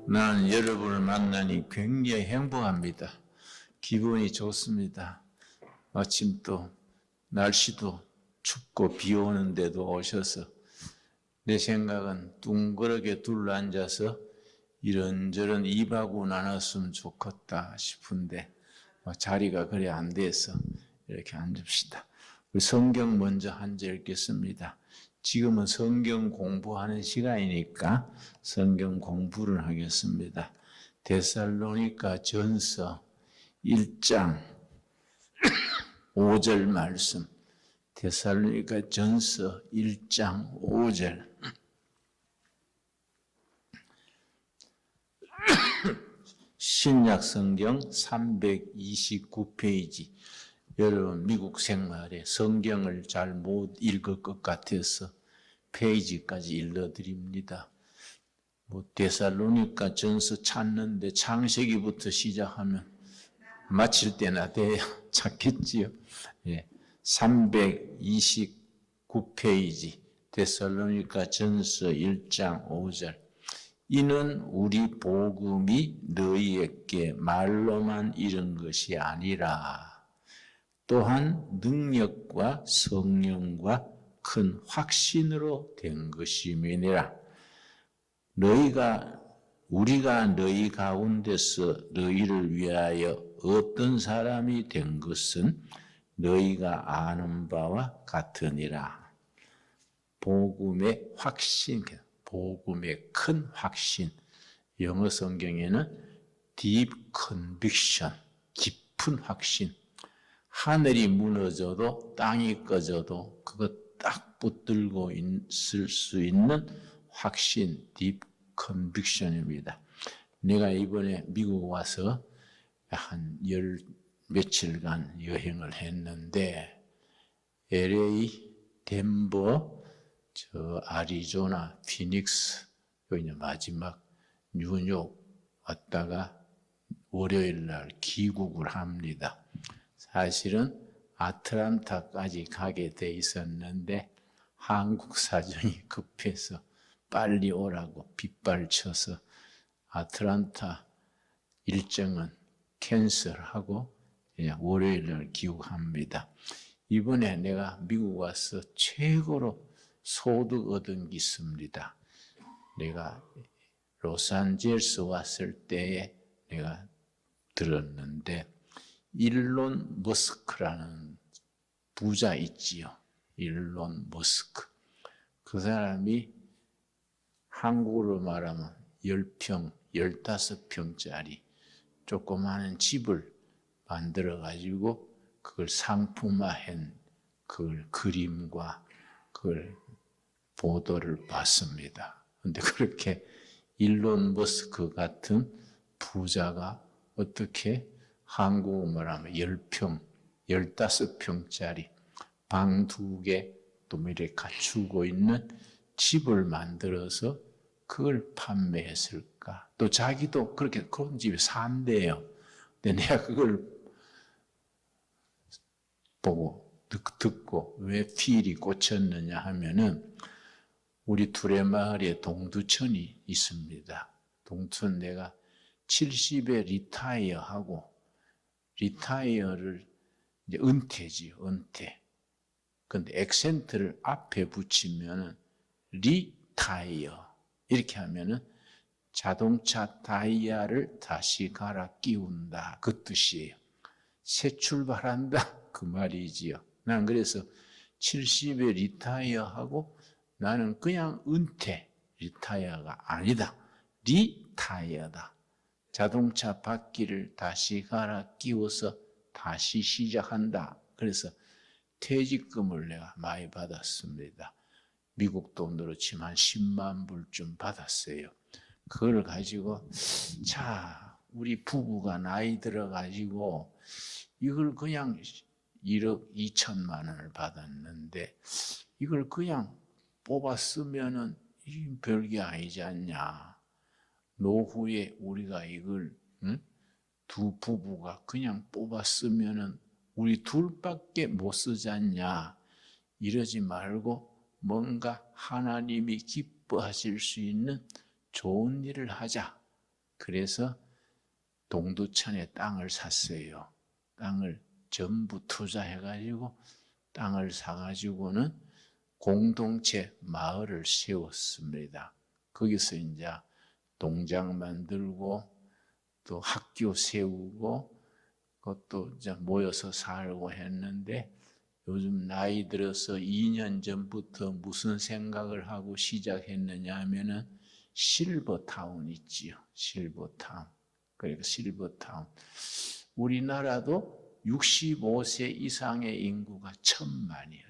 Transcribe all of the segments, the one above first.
나는 여러분을 만나니 굉장히 행복합니다. 기분이 좋습니다. 마침 또 날씨도 춥고 비 오는데도 오셔서 내 생각은 둥그렇게 둘러앉아서 이런저런 입하고 나눴으면 좋겠다 싶은데 자리가 그래 안 돼서 이렇게 앉읍시다. 우리 성경 먼저 앉아 읽겠습니다. 지금은 성경 공부하는 시간이니까 성경 공부를 하겠습니다. 데살로니가 전서 1장 5절 말씀. 데살로니가 전서 1장 5절. 신약 성경 329페이지. 여러분 미국 생활에 성경을 잘 못 읽을 것 같아서 페이지까지 읽어드립니다. 데살로니가 전서 찾는데 창세기부터 시작하면 마칠 때나 돼야 찾겠지요. 329페이지 데살로니가 전서 1장 5절. 이는 우리 복음이 너희에게 말로만 이른 것이 아니라 또한 능력과 성령과 큰 확신으로 된 것임이니라. 우리가 너희 가운데서 너희를 위하여 어떤 사람이 된 것은 너희가 아는 바와 같으니라. 복음의 확신, 복음의 큰 확신. 영어 성경에는 deep conviction, 깊은 확신. 하늘이 무너져도 땅이 꺼져도 그거 딱 붙들고 있을 수 있는 확신, deep conviction입니다. 내가 이번에 미국 와서 한 열 며칠간 여행을 했는데 LA, 덴버, 아리조나, 피닉스, 여기 마지막 뉴욕 왔다가 월요일 날 귀국을 합니다. 사실은 아틀란타까지 가게 돼 있었는데 한국 사정이 급해서 빨리 오라고 빗발쳐서 아틀란타 일정은 캔슬하고 그냥 월요일 날 귀국합니다. 이번에 내가 미국 와서 최고로 소득 얻은 게 있습니다. 내가 로스앤젤레스 왔을 때에 내가 들었는데 일론 머스크라는 부자 있지요. 일론 머스크. 그 사람이 한국으로 말하면 10평, 15평짜리 조그마한 집을 만들어가지고 그걸 상품화한 그걸 그림과 그걸 보도를 봤습니다. 그런데 그렇게 일론 머스크 같은 부자가 어떻게 한국어 말하면 10평, 15평짜리 방 2개 또 이렇게 갖추고 있는 집을 만들어서 그걸 판매했을까? 또 자기도 그렇게 그런 집에 산대요. 근데 내가 그걸 보고 듣고 왜 필이 꽂혔느냐 하면은 우리 두레마을에 동두천이 있습니다. 동두천 내가 70에 리타이어하고 리타이어를 이제 은퇴지요, 은퇴. 근데 액센트를 앞에 붙이면은 리타이어 이렇게 하면은 자동차 타이어를 다시 갈아 끼운다 그 뜻이에요. 새 출발한다 그 말이지요. 난 그래서 70에 리타이어하고 나는 그냥 은퇴 리타이어가 아니다. 리타이어다. 자동차 바퀴를 다시 갈아 끼워서 다시 시작한다. 그래서 퇴직금을 내가 많이 받았습니다. 미국 돈으로 치면 한 10만 불쯤 받았어요. 그걸 가지고 자 우리 부부가 나이 들어가지고 이걸 그냥 1억 2천만 원을 받았는데 이걸 그냥 뽑아 쓰면은 별게 아니지 않냐. 노후에 우리가 이걸 두 부부가 그냥 뽑아 쓰면은 우리 둘밖에 못 쓰지 않냐. 이러지 말고 뭔가 하나님이 기뻐하실 수 있는 좋은 일을 하자. 그래서 동두천에 땅을 샀어요. 땅을 전부 투자해가지고 땅을 사가지고는 공동체 마을을 세웠습니다. 거기서 이제 농장 만들고 또 학교 세우고 그것도 이제 모여서 살고 했는데 요즘 나이 들어서 2년 전부터 무슨 생각을 하고 시작했느냐 하면은 실버타운 있지요. 실버타운. 그러니까 실버타운. 우리나라도 65세 이상의 인구가 1000만이에요.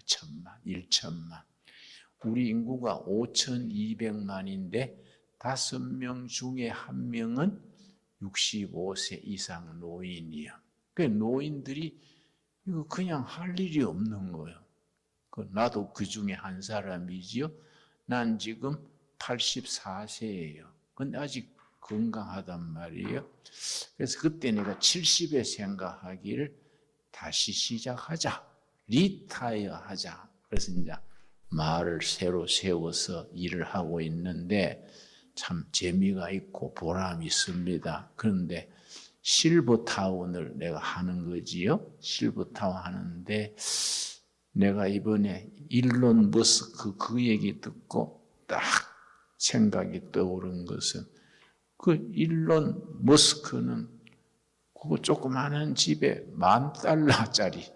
1천만. 우리 인구가 5200만인데 5명 중에 1명은 65세 이상 노인이에요. 그 노인들이 이거 그냥 할 일이 없는 거예요. 나도 그 중에 한 사람이지요. 난 지금 84세예요. 근데 아직 건강하단 말이에요. 그래서 그때 내가 70에 생각하기를 다시 시작하자. 리타이어 하자. 그래서 이제 마을을 새로 세워서 일을 하고 있는데 참 재미가 있고 보람이 있습니다. 그런데 실버타운을 내가 하는 거지요. 실버타운 하는데 내가 이번에 일론 머스크 그 얘기 듣고 딱 생각이 떠오른 것은 그 일론 머스크는 그거 조그마한 집에 $10,000짜리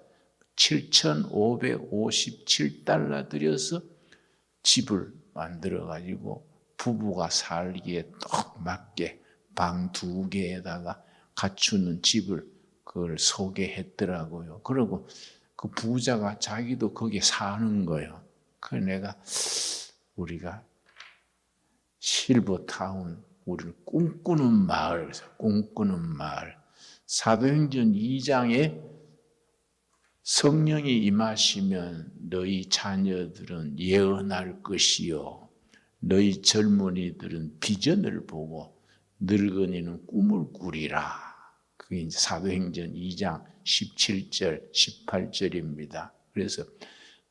7,557달러 들여서 집을 만들어 가지고 부부가 살기에 딱 맞게 방 2개에다가 갖추는 집을 그걸 소개했더라고요. 그리고 그 부자가 자기도 거기에 사는 거예요. 그래서 내가 우리가 실버타운 우리를 꿈꾸는 마을, 그래서 꿈꾸는 마을. 사도행전 2장에 성령이 임하시면 너희 자녀들은 예언할 것이요 너희 젊은이들은 비전을 보고 늙은이는 꿈을 꾸리라. 그게 이제 사도행전 2장 17절, 18절입니다. 그래서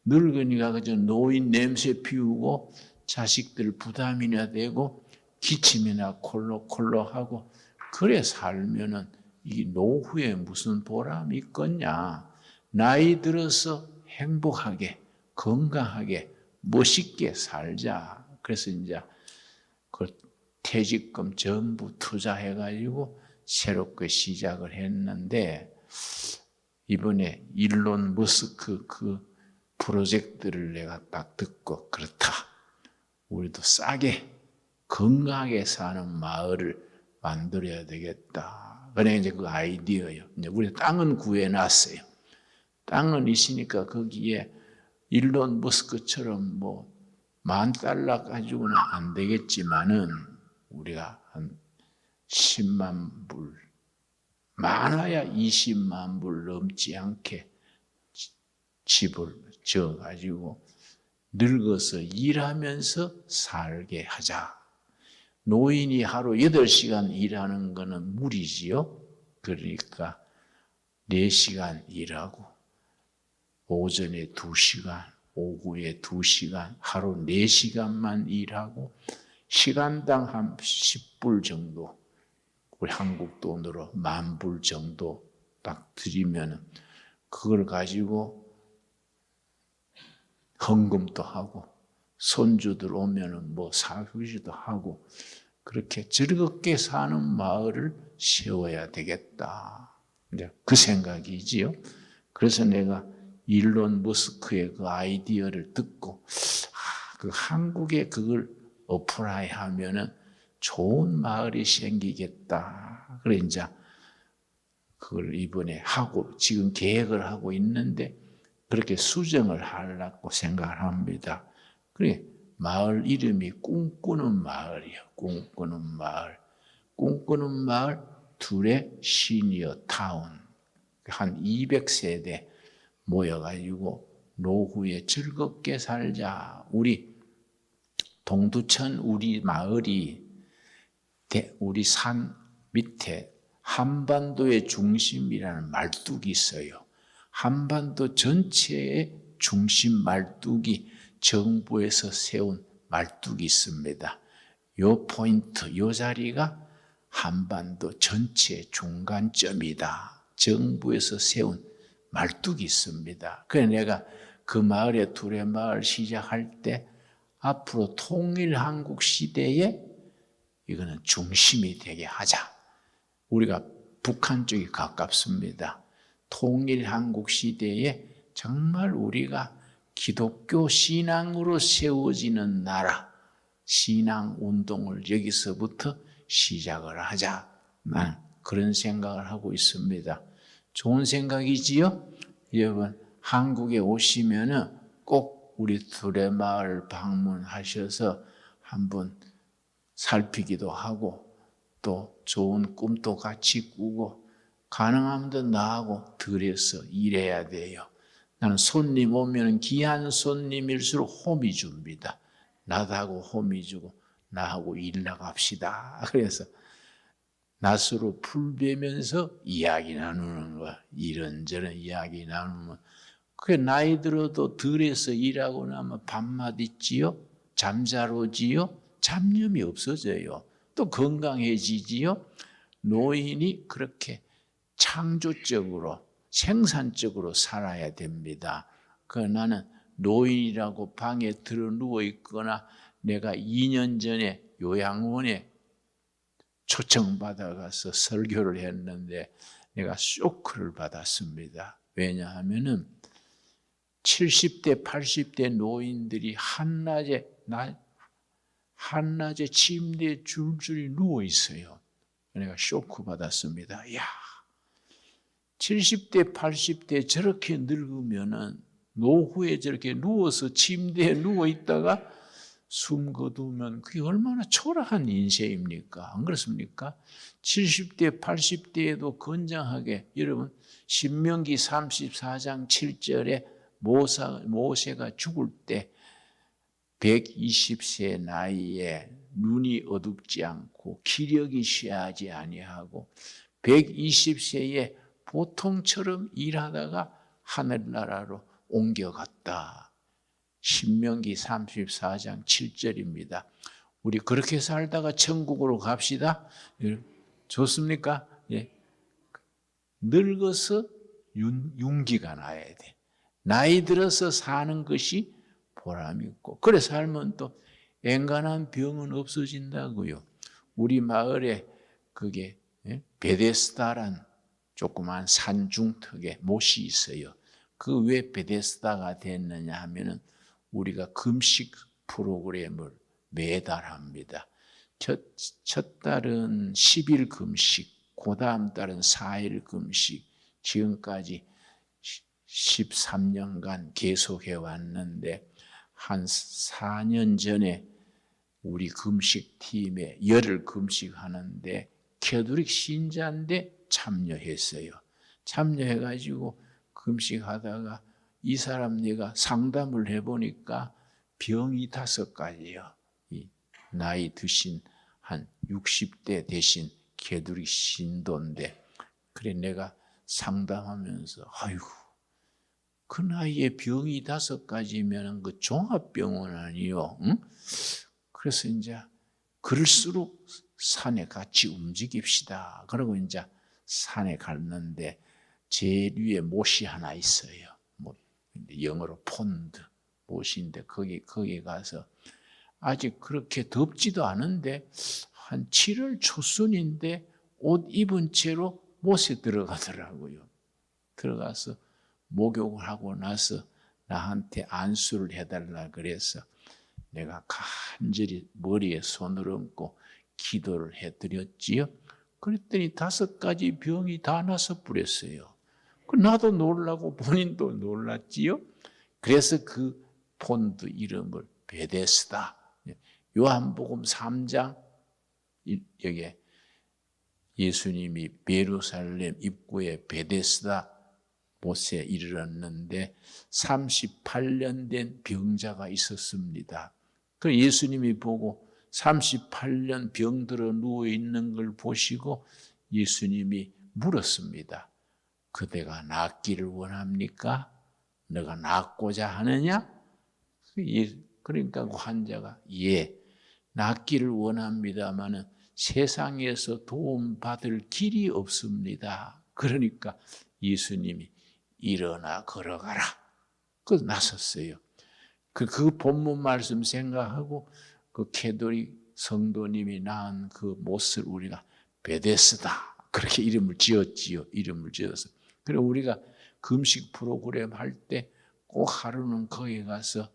늙은이가 그저 노인 냄새 피우고 자식들 부담이나 되고 기침이나 콜록콜록하고 그래 살면은 이 노후에 무슨 보람이 있겠냐. 나이 들어서 행복하게 건강하게 멋있게 살자. 그래서 이제 그 퇴직금 전부 투자해가지고 새롭게 시작을 했는데 이번에 일론 머스크 그 프로젝트를 내가 딱 듣고 그렇다. 우리도 싸게 건강하게 사는 마을을 만들어야 되겠다. 그래 이제 그 아이디어예요. 이제 우리 땅은 구해놨어요. 땅은 있으니까 거기에 일론 머스크처럼 뭐 $10,000 가지고는 안 되겠지만은 우리가 한 10만 불, 많아야 20만 불 넘지 않게 집을 져 가지고 늙어서 일하면서 살게 하자. 노인이 하루 8시간 일하는 거는 무리지요. 그러니까 4시간 일하고 오전에 2시간, 오후에 2시간, 하루 4시간만 일하고 시간당 한 10불 정도, 우리 한국 돈으로 10,000불 정도 딱 드리면 그걸 가지고 헌금도 하고 손주들 오면은 뭐 사주기도 하고 그렇게 즐겁게 사는 마을을 세워야 되겠다. 이제 그 생각이지요. 그래서 내가 일론 머스크의 그 아이디어를 듣고 그 한국에 그걸 어플라이 하면은 좋은 마을이 생기겠다. 그래 이제 그걸 이번에 하고 지금 계획을 하고 있는데 그렇게 수정을 하려고 생각을 합니다. 그래 마을 이름이 꿈꾸는 마을이에요. 꿈꾸는 마을. 꿈꾸는 마을 둘의 시니어 타운. 한 200세대 모여가지고 노후에 즐겁게 살자. 우리 동두천 우리 마을이 우리 산 밑에 한반도의 중심이라는 말뚝이 있어요. 한반도 전체의 중심 말뚝이 정부에서 세운 말뚝이 있습니다. 요 포인트, 요 자리가 한반도 전체의 중간점이다. 정부에서 세운 말뚝이 있습니다. 그래서 내가 그 마을에 두레마을 시작할 때 앞으로 통일한국 시대에 이거는 중심이 되게 하자. 우리가 북한 쪽이 가깝습니다. 통일한국 시대에 정말 우리가 기독교 신앙으로 세워지는 나라, 신앙운동을 여기서부터 시작을 하자. 난 그런 생각을 하고 있습니다. 좋은 생각이지요? 여러분, 한국에 오시면은 꼭 우리 두레마을 방문하셔서 한번 살피기도 하고 또 좋은 꿈도 같이 꾸고 가능하면 나하고 들여서 일해야 돼요. 나는 손님 오면 귀한 손님일수록 홈이 줍니다. 나하고 홈이 주고 나하고 일 나갑시다. 그래서 낯으로 풀 베면서 이야기 나누는 거야. 이런저런 이야기 나누면 그게 나이 들어도 들에서 일하고 나면 밥맛 있지요? 잠잘 오지요? 잡념이 없어져요. 또 건강해지지요? 노인이 그렇게 창조적으로 생산적으로 살아야 됩니다. 나는 노인이라고 방에 들어 누워 있거나 내가 2년 전에 요양원에 초청받아가서 설교를 했는데 내가 쇼크를 받았습니다. 왜냐하면은 70대, 80대 노인들이 한낮에 침대에 줄줄이 누워 있어요. 내가 쇼크 받았습니다. 야, 70대, 80대 저렇게 늙으면은 노후에 저렇게 누워서 침대에 누워 있다가 숨 거두면 그게 얼마나 초라한 인생입니까? 안 그렇습니까? 70대, 80대에도 건장하게 여러분 신명기 34장 7절에 모세가 죽을 때 120세 나이에 눈이 어둡지 않고 기력이 쇠하지 아니하고 120세에 보통처럼 일하다가 하늘나라로 옮겨갔다. 신명기 34장 7절입니다. 우리 그렇게 살다가 천국으로 갑시다. 좋습니까? 예. 늙어서 윤기가 나야 돼. 나이 들어서 사는 것이 보람 있고 그래 살면 또 앵간한 병은 없어진다고요. 우리 마을에 그게 베데스다란 조그만 산중턱에 못이 있어요. 그 왜 베데스다가 됐느냐 하면은 우리가 금식 프로그램을 매달 합니다. 첫 달은 10일 금식, 그 다음 달은 4일 금식, 지금까지 13년간 계속해 왔는데 한 4년 전에 우리 금식팀에 열흘 금식하는데 캐톨릭 신자인데 참여했어요. 참여해가지고 금식하다가 이 사람 내가 상담을 해보니까 병이 5가지요. 나이 드신 한 60대 되신 캐톨릭 신도인데 그래 내가 상담하면서 아이고 그 나이에 병이 5가지면 그 종합병원 아니요. 응? 그래서 이제 그럴수록 산에 같이 움직입시다. 그러고 이제 산에 갔는데 제일 위에 못이 하나 있어요. 영어로 폰드 못인데 거기 가서 아직 그렇게 덥지도 않은데 한 7월 초순인데 옷 입은 채로 못에 들어가더라고요. 들어가서 목욕을 하고 나서 나한테 안수를 해달라 그래서 내가 간절히 머리에 손을 얹고 기도를 해드렸지요. 그랬더니 5가지 병이 다 나서 버렸어요. 나도 놀라고 본인도 놀랐지요. 그래서 그 폰드 이름을 베데스다. 요한복음 3장 여기에 예수님이 예루살렘 입구에 베데스다 못에 이르렀는데 38년 된 병자가 있었습니다. 그 예수님이 보고 38년 병들어 누워 있는 걸 보시고 예수님이 물었습니다. 그대가 낫기를 원합니까? 너가 낫고자 하느냐? 그러니까 그 환자가 예, 낫기를 원합니다마는 세상에서 도움받을 길이 없습니다. 그러니까 예수님이 일어나 걸어가라. 그 나섰어요. 그 본문 말씀 생각하고 그 캐톨릭 성도님이 낳은 그 못을 우리가 베데스다 그렇게 이름을 지었지요. 이름을 지어서. 그리고 우리가 금식 프로그램 할 때 꼭 하루는 거기 가서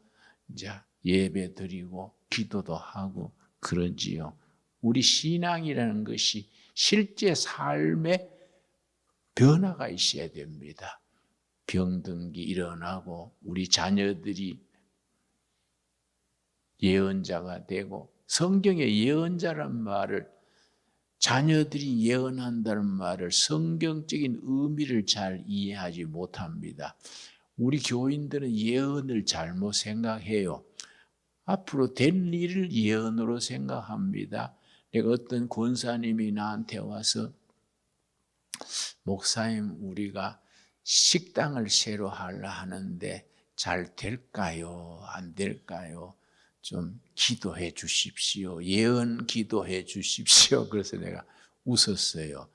이제 예배 드리고 기도도 하고 그러지요. 우리 신앙이라는 것이 실제 삶에 변화가 있어야 됩니다. 병든기 일어나고 우리 자녀들이 예언자가 되고, 성경의 예언자란 말을, 자녀들이 예언한다는 말을 성경적인 의미를 잘 이해하지 못합니다. 우리 교인들은 예언을 잘못 생각해요. 앞으로 될 일을 예언으로 생각합니다. 내가 어떤 권사님이 나한테 와서 목사님 우리가 식당을 새로 하려 하는데 잘 될까요? 안 될까요? 좀 기도해 주십시오. 예언 기도해 주십시오. 그래서 내가 웃었어요.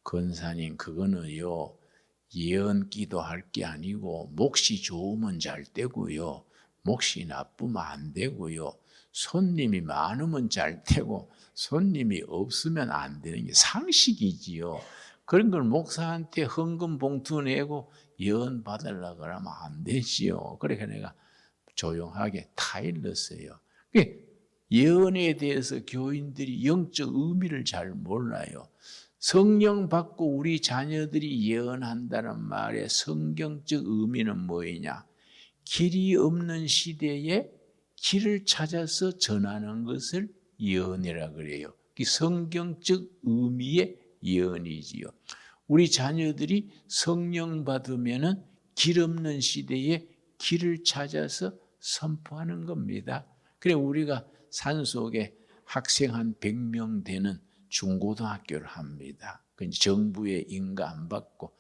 권사님 그거는요 예언 기도할 게 아니고 몫이 좋으면 잘 되고요. 몫이 나쁘면 안 되고요. 손님이 많으면 잘 되고 손님이 없으면 안 되는 게 상식이지요. 그런 걸 목사한테 헌금 봉투 내고 예언 받으려고 하면 안 되지요. 그러니까 내가 조용하게 타일렀어요. 예언에 대해서 교인들이 영적 의미를 잘 몰라요. 성령 받고 우리 자녀들이 예언한다는 말의 성경적 의미는 뭐이냐? 길이 없는 시대에 길을 찾아서 전하는 것을 예언이라 그래요. 성경적 의미의 예언이지요. 우리 자녀들이 성령 받으면은 길 없는 시대에 길을 찾아서 선포하는 겁니다. 그래 우리가 산속에 학생 한 100명 되는 중고등학교를 합니다. 정부의 인가 안 받고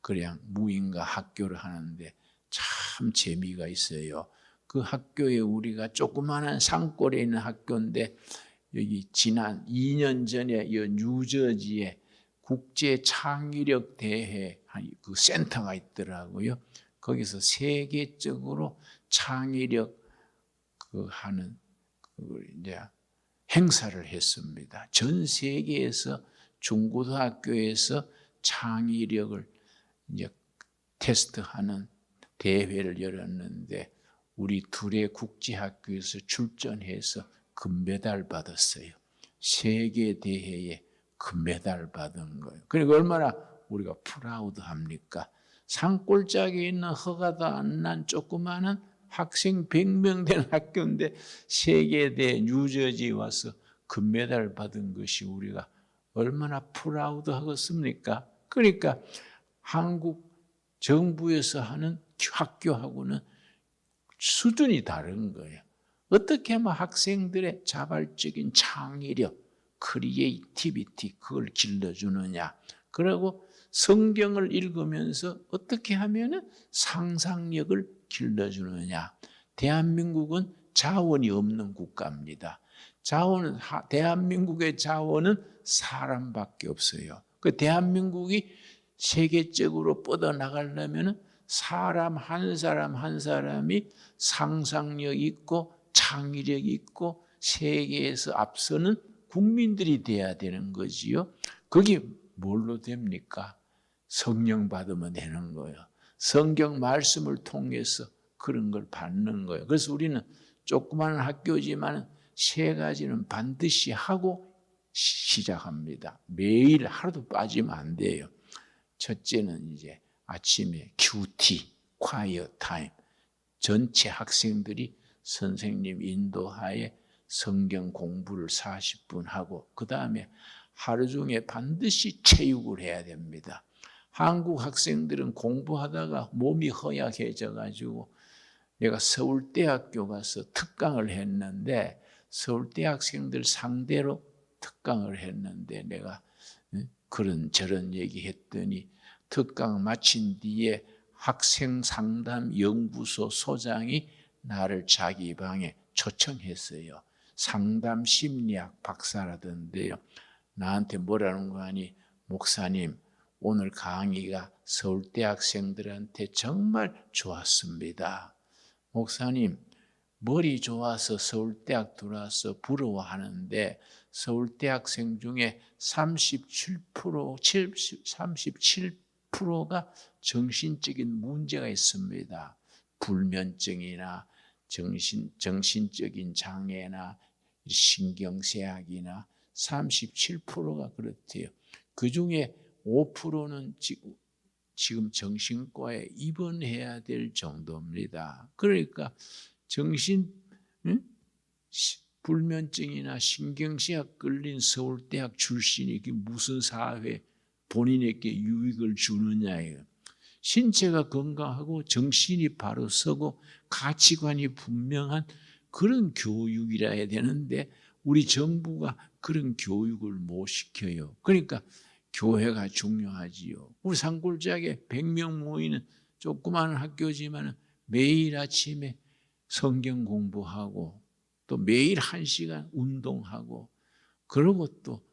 그냥 무인가 학교를 하는데 참 재미가 있어요. 그 학교에 우리가 조그마한 산골에 있는 학교인데 여기 지난 2년 전에 이 뉴저지에 국제 창의력 대회 그 센터가 있더라고요. 거기서 세계적으로 창의력 하는 이제 행사를 했습니다. 전 세계에서 중고등학교에서 창의력을 이제 테스트하는 대회를 열었는데 우리 둘의 국제학교에서 출전해서 금메달 받았어요. 세계 대회에 금메달 받은 거예요. 그러니까 얼마나 우리가 프라우드합니까? 산골짜기에 있는 허가도 안 난 조그마한 학생 100명 되는 학교인데 세계대회 뉴저지 와서 금메달 받은 것이 우리가 얼마나 프라우드하겠습니까? 그러니까 한국 정부에서 하는 학교하고는 수준이 다른 거예요. 어떻게 하면 학생들의 자발적인 창의력, 크리에이티비티 그걸 길러주느냐. 그리고 성경을 읽으면서 어떻게 하면 상상력을 길러주느냐. 대한민국은 자원이 없는 국가입니다. 대한민국의 자원은 사람밖에 없어요. 그 대한민국이 세계적으로 뻗어나가려면 사람 한 사람이 상상력 있고 창의력 있고 세계에서 앞서는 국민들이 돼야 되는 거지요. 그게 뭘로 됩니까? 성령 받으면 되는 거예요. 성경 말씀을 통해서 그런 걸 받는 거예요. 그래서 우리는 조그마한 학교지만 3가지는 반드시 하고 시작합니다. 매일 하루도 빠지면 안 돼요. 첫째는 이제 아침에 큐티, 콰이어 타임. 전체 학생들이 선생님 인도하에 성경 공부를 40분 하고 그 다음에 하루 중에 반드시 체육을 해야 됩니다. 한국 학생들은 공부하다가 몸이 허약해져 가지고 내가 서울대학교 가서 특강을 했는데 서울대 학생들 상대로 특강을 했는데 내가 그런 저런 얘기했더니 특강 마친 뒤에 학생상담연구소 소장이 나를 자기 방에 초청했어요. 상담 심리학 박사라던데요. 나한테 뭐라는 거 하니, 목사님 오늘 강의가 서울대 학생들한테 정말 좋았습니다. 목사님 머리 좋아서 서울대학 들어와서 부러워하는데 서울대 학생 중에 37%가 정신적인 문제가 있습니다. 불면증이나 정신적인 장애나 신경쇠약이나 37%가 그렇대요. 그 중에 5%는 지금 정신과에 입원해야 될 정도입니다. 그러니까 불면증이나 신경쇠약 걸린 서울대학 출신이 무슨 사회 본인에게 유익을 주느냐예요. 신체가 건강하고 정신이 바로 서고 가치관이 분명한 그런 교육이라 해야 되는데 우리 정부가 그런 교육을 못 시켜요. 그러니까 교회가 중요하지요. 우리 산골짜기에 100명 모이는 조그마한 학교지만 매일 아침에 성경 공부하고 또 매일 1시간 운동하고 그러고 또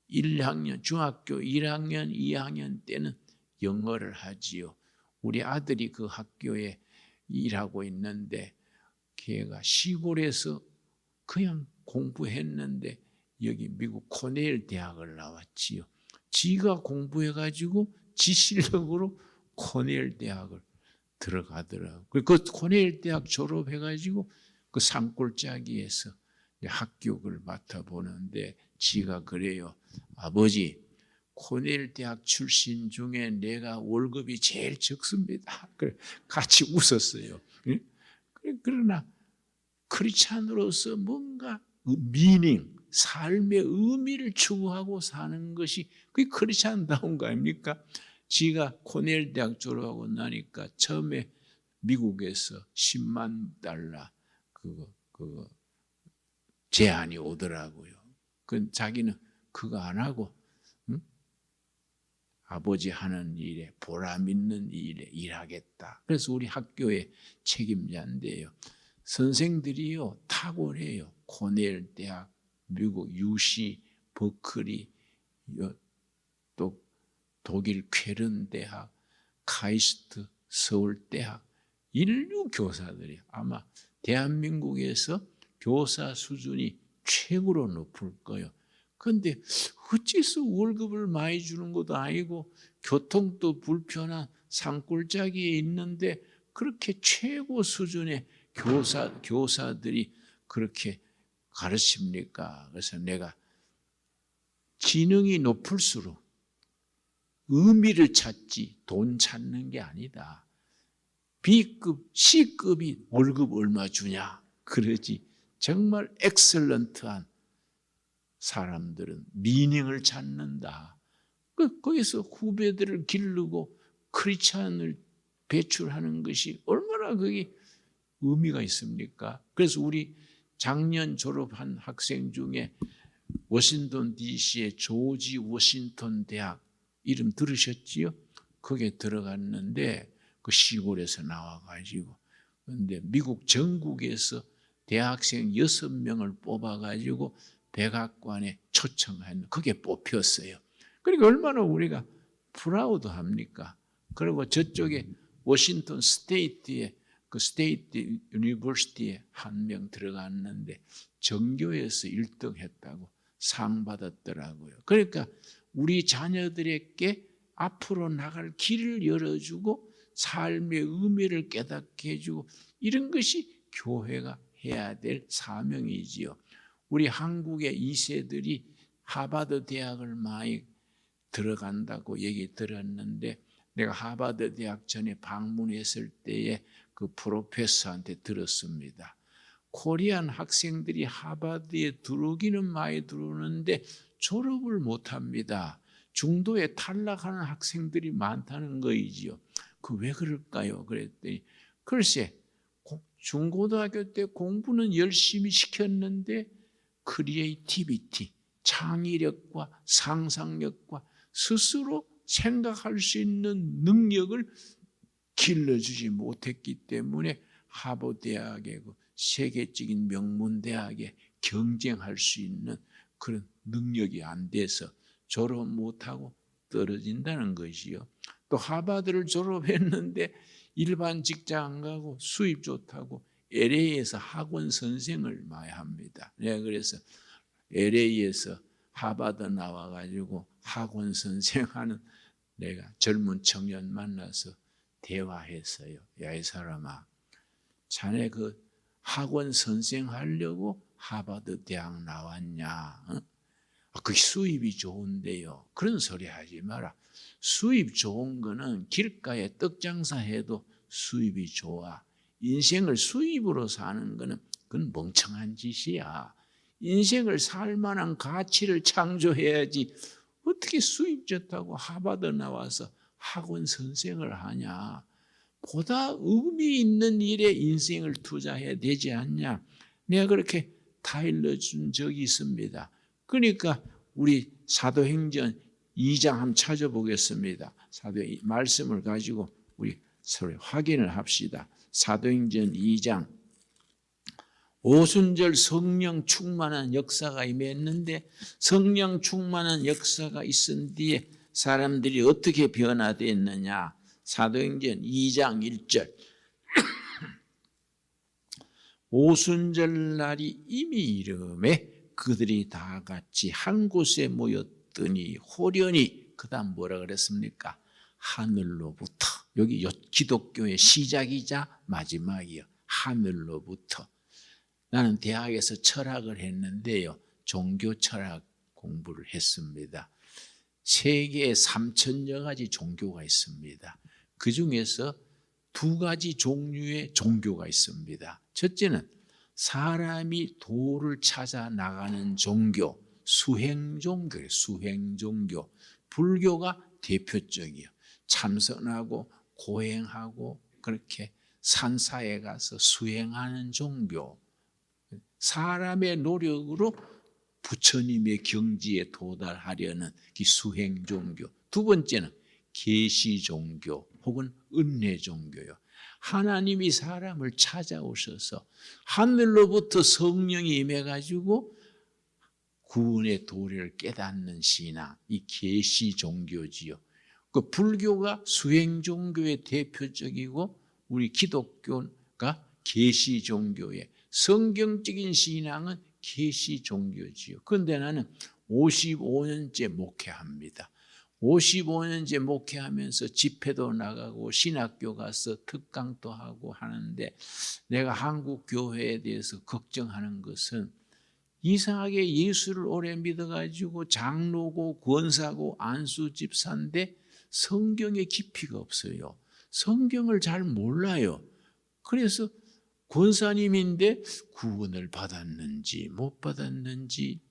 1학년, 중학교 1학년, 2학년 때는 영어를 하지요. 우리 아들이 그 학교에 일하고 있는데 걔가 시골에서 그냥 공부했는데 여기 미국 코넬 대학을 나왔지요. 지가 공부해가지고 지 실력으로 코넬 대학을 들어가더라고요. 그 코넬 대학 졸업해가지고 그 산골짜기에서 학교를 맡아보는데 지가 그래요. 아버지, 코넬 대학 출신 중에 내가 월급이 제일 적습니다. 그래 같이 웃었어요. 그러나 크리스찬으로서 뭔가 미닝, 삶의 의미를 추구하고 사는 것이 그게 크리스찬다운 거 아닙니까? 지가 코넬 대학 졸업하고 나니까 처음에 미국에서 10만 달러 그거 제안이 오더라고요. 그 자기는 그거 안 하고 아버지 하는 일에 보람 있는 일에 일하겠다. 그래서 우리 학교의 책임자인데요. 선생들이요 탁월해요. 코넬 대학, 미국 UC, 버클리, 또 독일 쾰른 대학, 카이스트, 서울대학 인류 교사들이 아마 대한민국에서 교사 수준이 최고로 높을 거예요. 그런데 어째서 월급을 많이 주는 것도 아니고 교통도 불편한 산골짜기에 있는데 그렇게 최고 수준의 교사들이 그렇게 가르칩니까? 그래서 내가 지능이 높을수록 의미를 찾지 돈 찾는 게 아니다. B급, C급이 월급 얼마 주냐? 그러지. 정말 엑셀런트한 사람들은 미닝을 찾는다. 거기서 후배들을 기르고 크리스찬을 배출하는 것이 얼마나 그게 의미가 있습니까? 그래서 우리 작년 졸업한 학생 중에 워싱턴 DC의 조지 워싱턴 대학 이름 들으셨지요? 거기에 들어갔는데 그 시골에서 나와가지고 그런데 미국 전국에서 대학생 6명을 뽑아가지고 백악관에 초청한 그게 뽑혔어요. 그러니까 얼마나 우리가 프라우드합니까? 그리고 저쪽에 워싱턴 스테이트에 그 스테이트 유니버시티에 한 명 들어갔는데 전교에서 1등 했다고 상 받았더라고요. 그러니까 우리 자녀들에게 앞으로 나갈 길을 열어주고 삶의 의미를 깨닫게 해주고 이런 것이 교회가 해야 될 사명이지요. 우리 한국의 2세들이 하버드 대학을 많이 들어간다고 얘기 들었는데 내가 하버드 대학 전에 방문했을 때에 그 프로페서한테 들었습니다. 코리안 학생들이 하버드에 들어오기는 많이 들어오는데 졸업을 못합니다. 중도에 탈락하는 학생들이 많다는 거이지요. 그 왜 그럴까요? 그랬더니 글쎄 중고등학교 때 공부는 열심히 시켰는데 크리에이티비티, 창의력과 상상력과 스스로 생각할 수 있는 능력을 길러주지 못했기 때문에 하버드대학의 그 세계적인 명문 대학에 경쟁할 수 있는 그런 능력이 안 돼서 졸업 못하고 떨어진다는 것이요. 또 하버드를 졸업했는데 일반 직장 안 가고 수입 좋다고 LA에서 학원 선생을 많이 합니다. 내가 그래서 LA에서 하버드 나와가지고 학원 선생하는 내가 젊은 청년 만나서 대화했어요. 야, 이 사람아, 자네 그 학원 선생 하려고 하버드 대학 나왔냐? 어? 그게 수입이 좋은데요. 그런 소리 하지 마라. 수입 좋은 거는 길가에 떡 장사해도 수입이 좋아. 인생을 수입으로 사는 거는 그건 멍청한 짓이야. 인생을 살 만한 가치를 창조해야지. 어떻게 수입 좋다고 하버드 나와서 학원 선생을 하냐. 보다 의미 있는 일에 인생을 투자해야 되지 않냐. 내가 그렇게 타일러 준 적이 있습니다. 그러니까 우리 사도행전 2장 한번 찾아보겠습니다. 사도의 말씀을 가지고 우리 서로 확인을 합시다. 사도행전 2장 오순절 성령 충만한 역사가 임했는데 성령 충만한 역사가 있은 뒤에 사람들이 어떻게 변화됐느냐. 사도행전 2장 1절 오순절 날이 이미 이름에 그들이 다 같이 한 곳에 모였더니 호련히 그 다음 뭐라 그랬습니까? 하늘로부터. 여기 기독교의 시작이자 마지막이요. 하늘로부터. 나는 대학에서 철학을 했는데요. 종교 철학 공부를 했습니다. 세계에 3,000여 가지 종교가 있습니다. 그 중에서 2가지 종류의 종교가 있습니다. 첫째는 사람이 도를 찾아 나가는 종교, 수행종교예요. 수행종교. 불교가 대표적이에요. 참선하고 고행하고 그렇게 산사에 가서 수행하는 종교. 사람의 노력으로 부처님의 경지에 도달하려는 이 수행종교. 두 번째는 계시종교 혹은 은혜종교요. 하나님이 사람을 찾아오셔서 하늘로부터 성령이 임해가지고 구원의 도리를 깨닫는 신앙, 이 계시종교지요. 그 불교가 수행종교의 대표적이고 우리 기독교가 계시종교의 성경적인 신앙은 계시종교지요. 그런데 나는 55년째 목회합니다. 55년째 목회하면서 집회도 나가고 신학교 가서 특강도 하고 하는데 내가 한국 교회에 대해서 걱정하는 것은 이상하게 예수를 오래 믿어가지고 장로고 권사고 안수 집사인데 성경에 깊이가 없어요. 성경을 잘 몰라요. 그래서 권사님인데 구원을 받았는지 못 받았는지,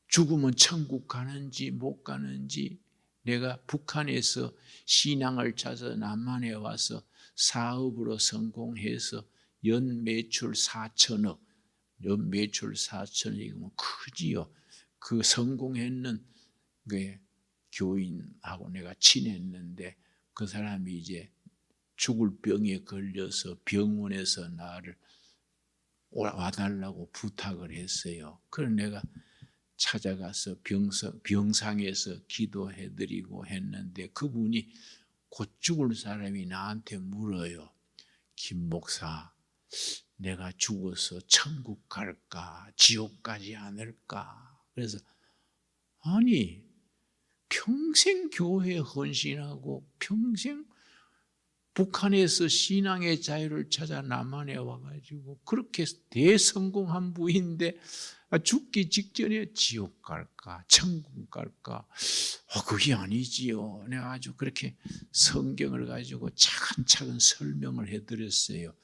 죽으면 천국 가는지 못 가는지, 내가 북한에서 신앙을 찾아 남한에 와서 사업으로 성공해서 연 매출 4천억, 연 매출 4천억이면 크지요. 그 성공했는 그 교인하고 내가 친했는데 그 사람이 이제 죽을 병에 걸려서 병원에서 나를 와달라고 부탁을 했어요. 그래서 내가 찾아가서 병상에서 기도해드리고 했는데 그분이 곧 죽을 사람이 나한테 물어요. 김 목사, 내가 죽어서 천국 갈까 지옥 가지 않을까? 그래서 아니 평생 교회에 헌신하고 평생 북한에서 신앙의 자유를 찾아 남한에 와가지고 그렇게 대성공한 부인데 죽기 직전에 지옥 갈까 천국 갈까? 그게 아니지요. 내가 아주 그렇게 성경을 가지고 차근차근 설명을 해드렸어요.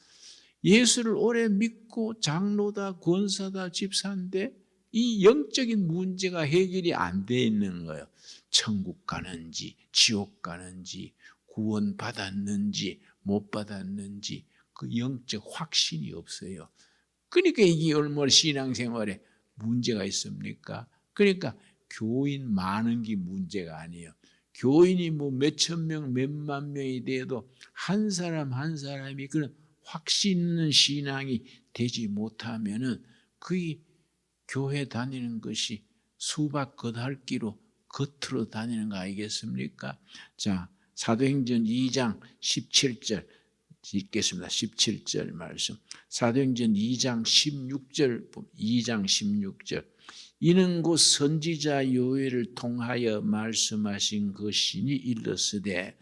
예수를 오래 믿고 장로다 권사다 집사인데 이 영적인 문제가 해결이 안 돼 있는 거예요. 천국 가는지 지옥 가는지 구원 받았는지 못 받았는지 그 영적 확신이 없어요. 그러니까 이게 얼마나 신앙생활에 문제가 있습니까? 그러니까 교인 많은 게 문제가 아니에요. 교인이 뭐 몇천 명, 몇만 명이 돼도 한 사람 한 사람이 그런 확신 있는 신앙이 되지 못하면은 그 교회 다니는 것이 수박 겉핥기로 겉으로 다니는 거 아니겠습니까? 자, 사도행전 2장 17절 읽겠습니다. 17절 말씀. 사도행전 2장 16절. 이는 곧 선지자 요엘을 통하여 말씀하신 것이니 일렀으되,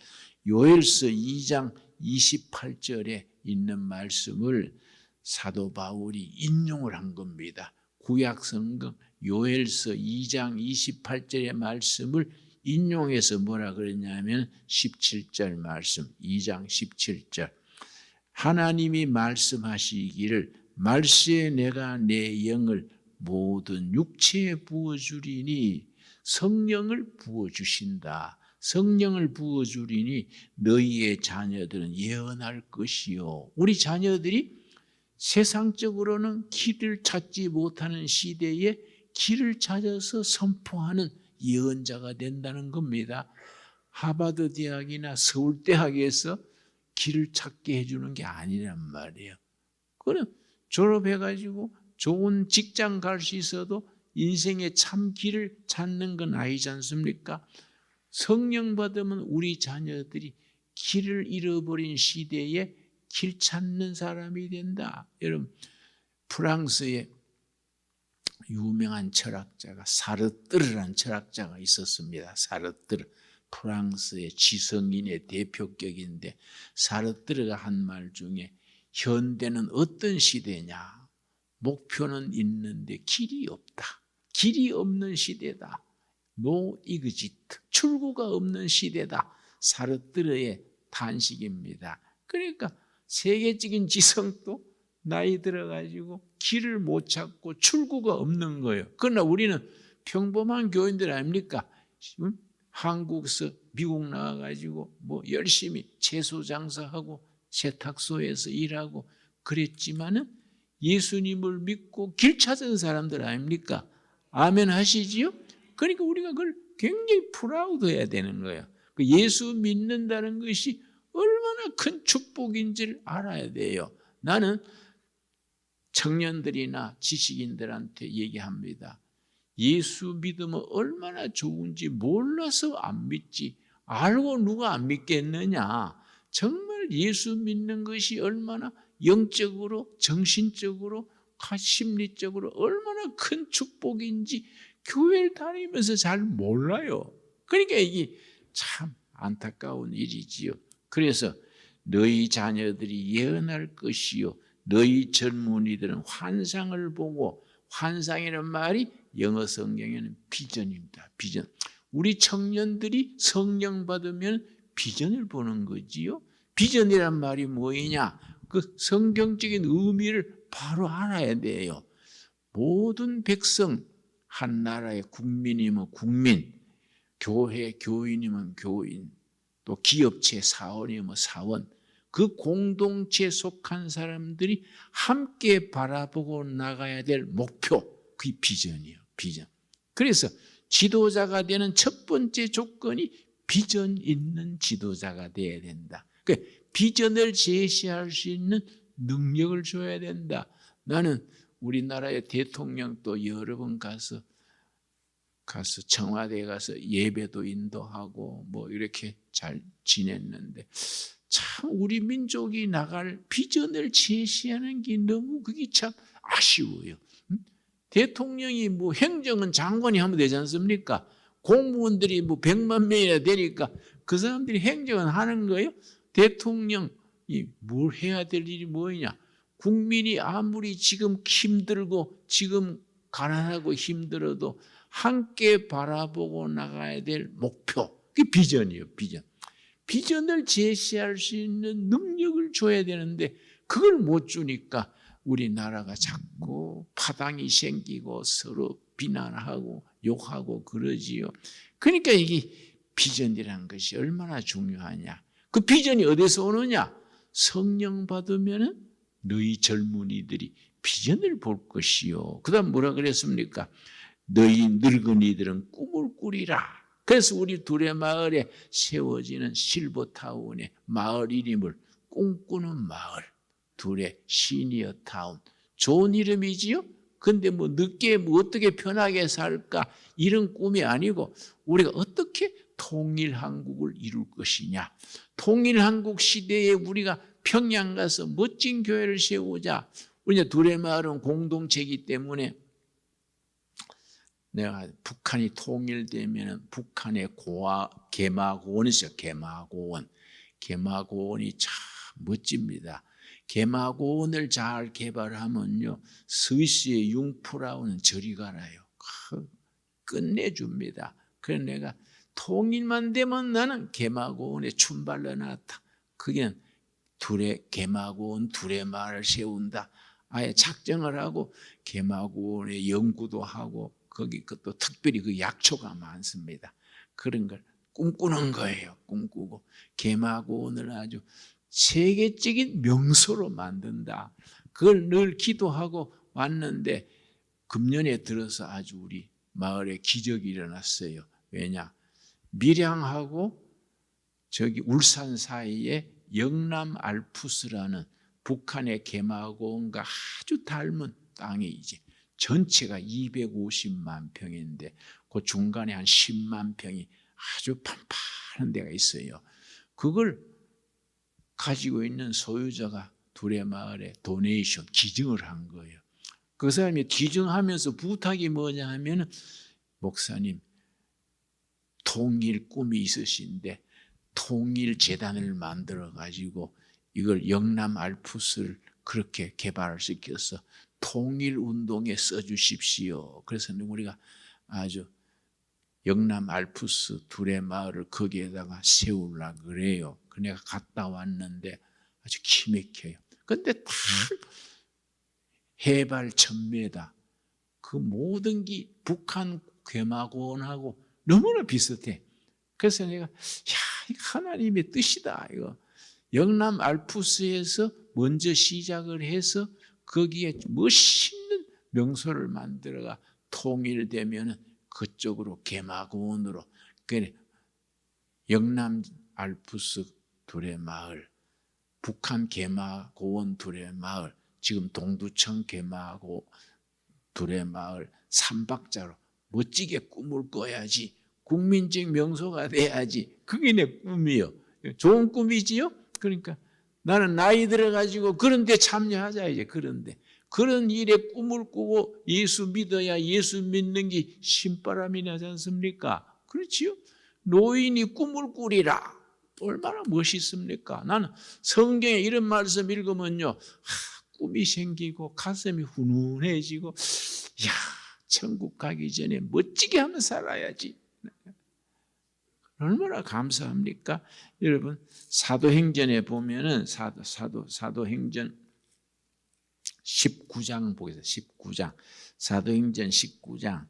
요엘서 2장 28절에 있는 말씀을 사도 바울이 인용을 한 겁니다. 구약 성경 요엘서 2장 28절의 말씀을 인용해서 뭐라 그랬냐면 17절 말씀, 2장 17절. 하나님이 말씀하시기를 말세에 내가 내 영을 모든 육체에 부어주리니, 성령을 부어주신다. 성령을 부어주리니 너희의 자녀들은 예언할 것이요. 우리 자녀들이 세상적으로는 길을 찾지 못하는 시대에 길을 찾아서 선포하는 예언자가 된다는 겁니다. 하버드 대학이나 서울대학에서 길을 찾게 해주는 게 아니란 말이에요. 그럼 졸업해가지고 좋은 직장 갈 수 있어도 인생의 참 길을 찾는 건 아니지 않습니까? 성령 받으면 우리 자녀들이 길을 잃어버린 시대에 길 찾는 사람이 된다. 여러분, 프랑스에 유명한 철학자가 사르뜨르라는 철학자가 있었습니다. 사르뜨르, 프랑스의 지성인의 대표격인데, 사르뜨르가 한 말 중에 현대는 어떤 시대냐? 목표는 있는데 길이 없다. 길이 없는 시대다. 노 이그지트, 출구가 없는 시대다. 사르뜨르의 탄식입니다. 그러니까 세계적인 지성도 나이 들어가지고 길을 못 찾고 출구가 없는 거예요. 그러나 우리는 평범한 교인들 아닙니까? 한국에서 미국 나와가지고 뭐 열심히 채소 장사하고 세탁소에서 일하고 그랬지만은 예수님을 믿고 길 찾은 사람들 아닙니까? 아멘 하시지요? 그러니까 우리가 그걸 굉장히 프라우드해야 되는 거예요. 예수 믿는다는 것이 얼마나 큰 축복인지를 알아야 돼요. 나는 청년들이나 지식인들한테 얘기합니다. 예수 믿으면 얼마나 좋은지 몰라서 안 믿지, 알고 누가 안 믿겠느냐. 정말 예수 믿는 것이 얼마나 영적으로, 정신적으로, 심리적으로 얼마나 큰 축복인지 교회를 다니면서 잘 몰라요. 그러니까 이게 참 안타까운 일이지요. 그래서 너희 자녀들이 예언할 것이요, 너희 젊은이들은 환상을 보고, 환상이라는 말이 영어 성경에는 비전입니다. 비전. 우리 청년들이 성령 받으면 비전을 보는 거지요. 비전이란 말이 뭐냐? 그 성경적인 의미를 바로 알아야 돼요. 모든 백성, 한 나라의 국민이면 국민, 교회 교인이면 교인, 또 기업체 사원이면 사원, 그 공동체에 속한 사람들이 함께 바라보고 나가야 될 목표, 그게 비전이에요. 비전. 그래서 지도자가 되는 첫 번째 조건이 비전 있는 지도자가 돼야 된다. 그러니까 비전을 제시할 수 있는 능력을 줘야 된다. 나는 우리나라의 대통령도 여러 번 가서 청와대에 가서 예배도 인도하고 뭐 이렇게 잘 지냈는데, 참 우리 민족이 나갈 비전을 제시하는 게 너무 그게 참 아쉬워요. 대통령이 뭐 행정은 장관이 하면 되지 않습니까? 공무원들이 뭐 100만 명이나 되니까 그 사람들이 행정은 하는 거예요. 대통령이 뭘 해야 될 일이 뭐냐? 국민이 아무리 지금 힘들고 지금 가난하고 힘들어도 함께 바라보고 나가야 될 목표, 그게 비전이에요. 비전. 비전을 제시할 수 있는 능력을 줘야 되는데 그걸 못 주니까 우리나라가 자꾸 파당이 생기고 서로 비난하고 욕하고 그러지요. 그러니까 이게 비전이라는 것이 얼마나 중요하냐. 그 비전이 어디서 오느냐? 성령 받으면 너희 젊은이들이 비전을 볼 것이요. 그 다음 뭐라 그랬습니까? 너희 늙은이들은 꿈을 꾸리라. 그래서 우리 두레마을에 세워지는 실버타운의 마을 이름을 꿈꾸는 마을. 둘의 시니어 타운. 좋은 이름이지요? 근데 뭐 늦게 뭐 어떻게 편하게 살까? 이런 꿈이 아니고 우리가 어떻게 통일 한국을 이룰 것이냐. 통일 한국 시대에 우리가 평양 가서 멋진 교회를 세우자. 우리 둘의 마을은 공동체이기 때문에 내가 북한이 통일되면 북한의 개마고원이 있어요. 개마고원. 개마고원이 참 멋집니다. 개마고원을 잘 개발하면요, 스위스의 융프라우는 저리 가라요. 끝내줍니다. 그래서 내가 통일만 되면 나는 개마고원에 춤발로 놨다. 그게 개마고원 둘의 마을을 세운다. 아예 작정을 하고 개마고원에 연구도 하고 거기 또 특별히 그 약초가 많습니다. 그런 걸 꿈꾸는 거예요. 꿈꾸고 개마고원을 아주 세계적인 명소로 만든다. 그걸 늘 기도하고 왔는데 금년에 들어서 아주 우리 마을에 기적이 일어났어요. 왜냐? 밀양하고 저기 울산 사이에 영남 알프스라는 북한의 개마고원과 아주 닮은 땅이 이제 전체가 250만 평인데 그 중간에 한 10만 평이 아주 판판한 데가 있어요. 그걸 가지고 있는 소유자가 둘의 마을에 도네이션, 기증을 한 거예요. 그 사람이 기증하면서 부탁이 뭐냐 하면 목사님 통일 꿈이 있으신데 통일재단을 만들어 가지고 이걸 영남 알프스를 그렇게 개발을 시켜서 통일운동에 써주십시오. 그래서 우리가 아주 영남 알프스 둘의 마을을 거기에다가 세우려고 그래요. 내가 갔다 왔는데 아주 기맥혀요. 근데 딱 해발 1000m 그 모든 게 북한 개마고원하고 너무나 비슷해. 그래서 내가 이거 하나님의 뜻이다. 이거 영남 알프스에서 먼저 시작을 해서 거기에 멋있는 명소를 만들어가 통일되면 그쪽으로 개마고원으로 영남 알프스 둘의 마을, 북한 개마고원 둘의 마을, 지금 동두천 개마고 둘의 마을 3박자로 멋지게 꿈을 꿔야지. 국민적 명소가 돼야지. 그게 내 꿈이요. 좋은 꿈이지요? 그러니까 나는 나이 들어가지고 그런 데 참여하자 이제. 그런데 그런 일에 꿈을 꾸고 예수 믿어야 예수 믿는 게 신바람이 나지 않습니까? 그렇지요? 노인이 꿈을 꾸리라. 얼마나 멋있습니까? 나는 성경에 이런 말씀 읽으면요, 꿈이 생기고 가슴이 훈훈해지고, 야, 천국 가기 전에 멋지게 하면 살아야지. 얼마나 감사합니까? 여러분, 사도행전에 보면은 사도행전 19장 보겠습니다. 19장. 사도행전 19장.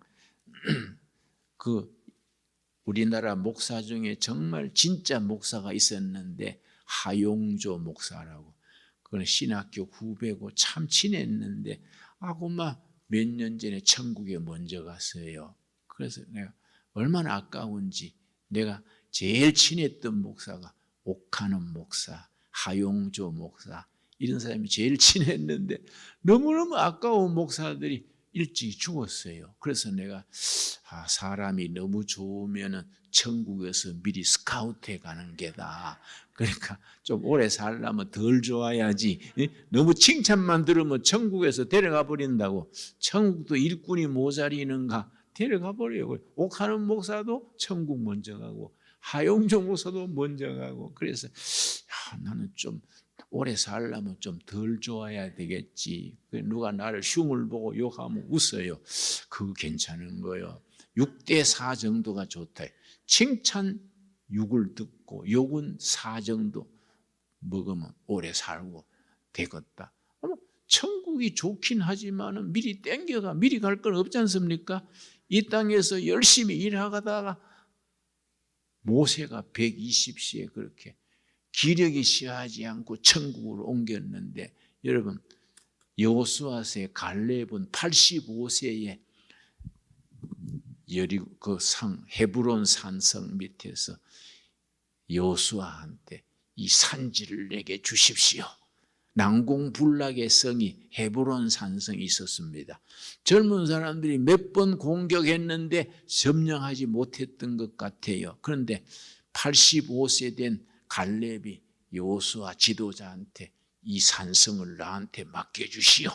우리나라 목사 중에 정말 진짜 목사가 있었는데 하용조 목사라고. 그는 신학교 후배고 참 친했는데 몇 년 전에 천국에 먼저 갔어요. 그래서 내가 얼마나 아까운지 내가 제일 친했던 목사가 옥하는 목사, 하용조 목사 이런 사람이 제일 친했는데 너무너무 아까운 목사들이 일찍 죽었어요. 그래서 내가 사람이 너무 좋으면 천국에서 미리 스카우트해 가는 게다. 그러니까 좀 오래 살려면 덜 좋아야지. 너무 칭찬만 들으면 천국에서 데려가 버린다고. 천국도 일꾼이 모자리는가 데려가 버려요. 옥하는 목사도 천국 먼저 가고 하용조 목사도 먼저 가고. 그래서 나는 좀 오래 살려면 좀 덜 좋아야 되겠지. 누가 나를 흉을 보고 욕하면 웃어요. 그거 괜찮은 거예요. 6대4 정도가 좋다. 칭찬 6을 듣고 욕은 4 정도 먹으면 오래 살고 되겠다. 천국이 좋긴 하지만 미리 땡겨가 미리 갈 건 없지 않습니까? 이 땅에서 열심히 일하다가 모세가 120세에 그렇게 기력이 시하지 않고 천국으로 옮겼는데 여러분 여호수아세 갈렙은 85세에 헤브론 산성 밑에서 여호수아한테 이 산지를 내게 주십시오. 난공불락의 성이 헤브론 산성이 있었습니다. 젊은 사람들이 몇 번 공격했는데 점령하지 못했던 것 같아요. 그런데 85세 된 갈렙이 여호수아 지도자한테 이 산성을 나한테 맡겨주시오.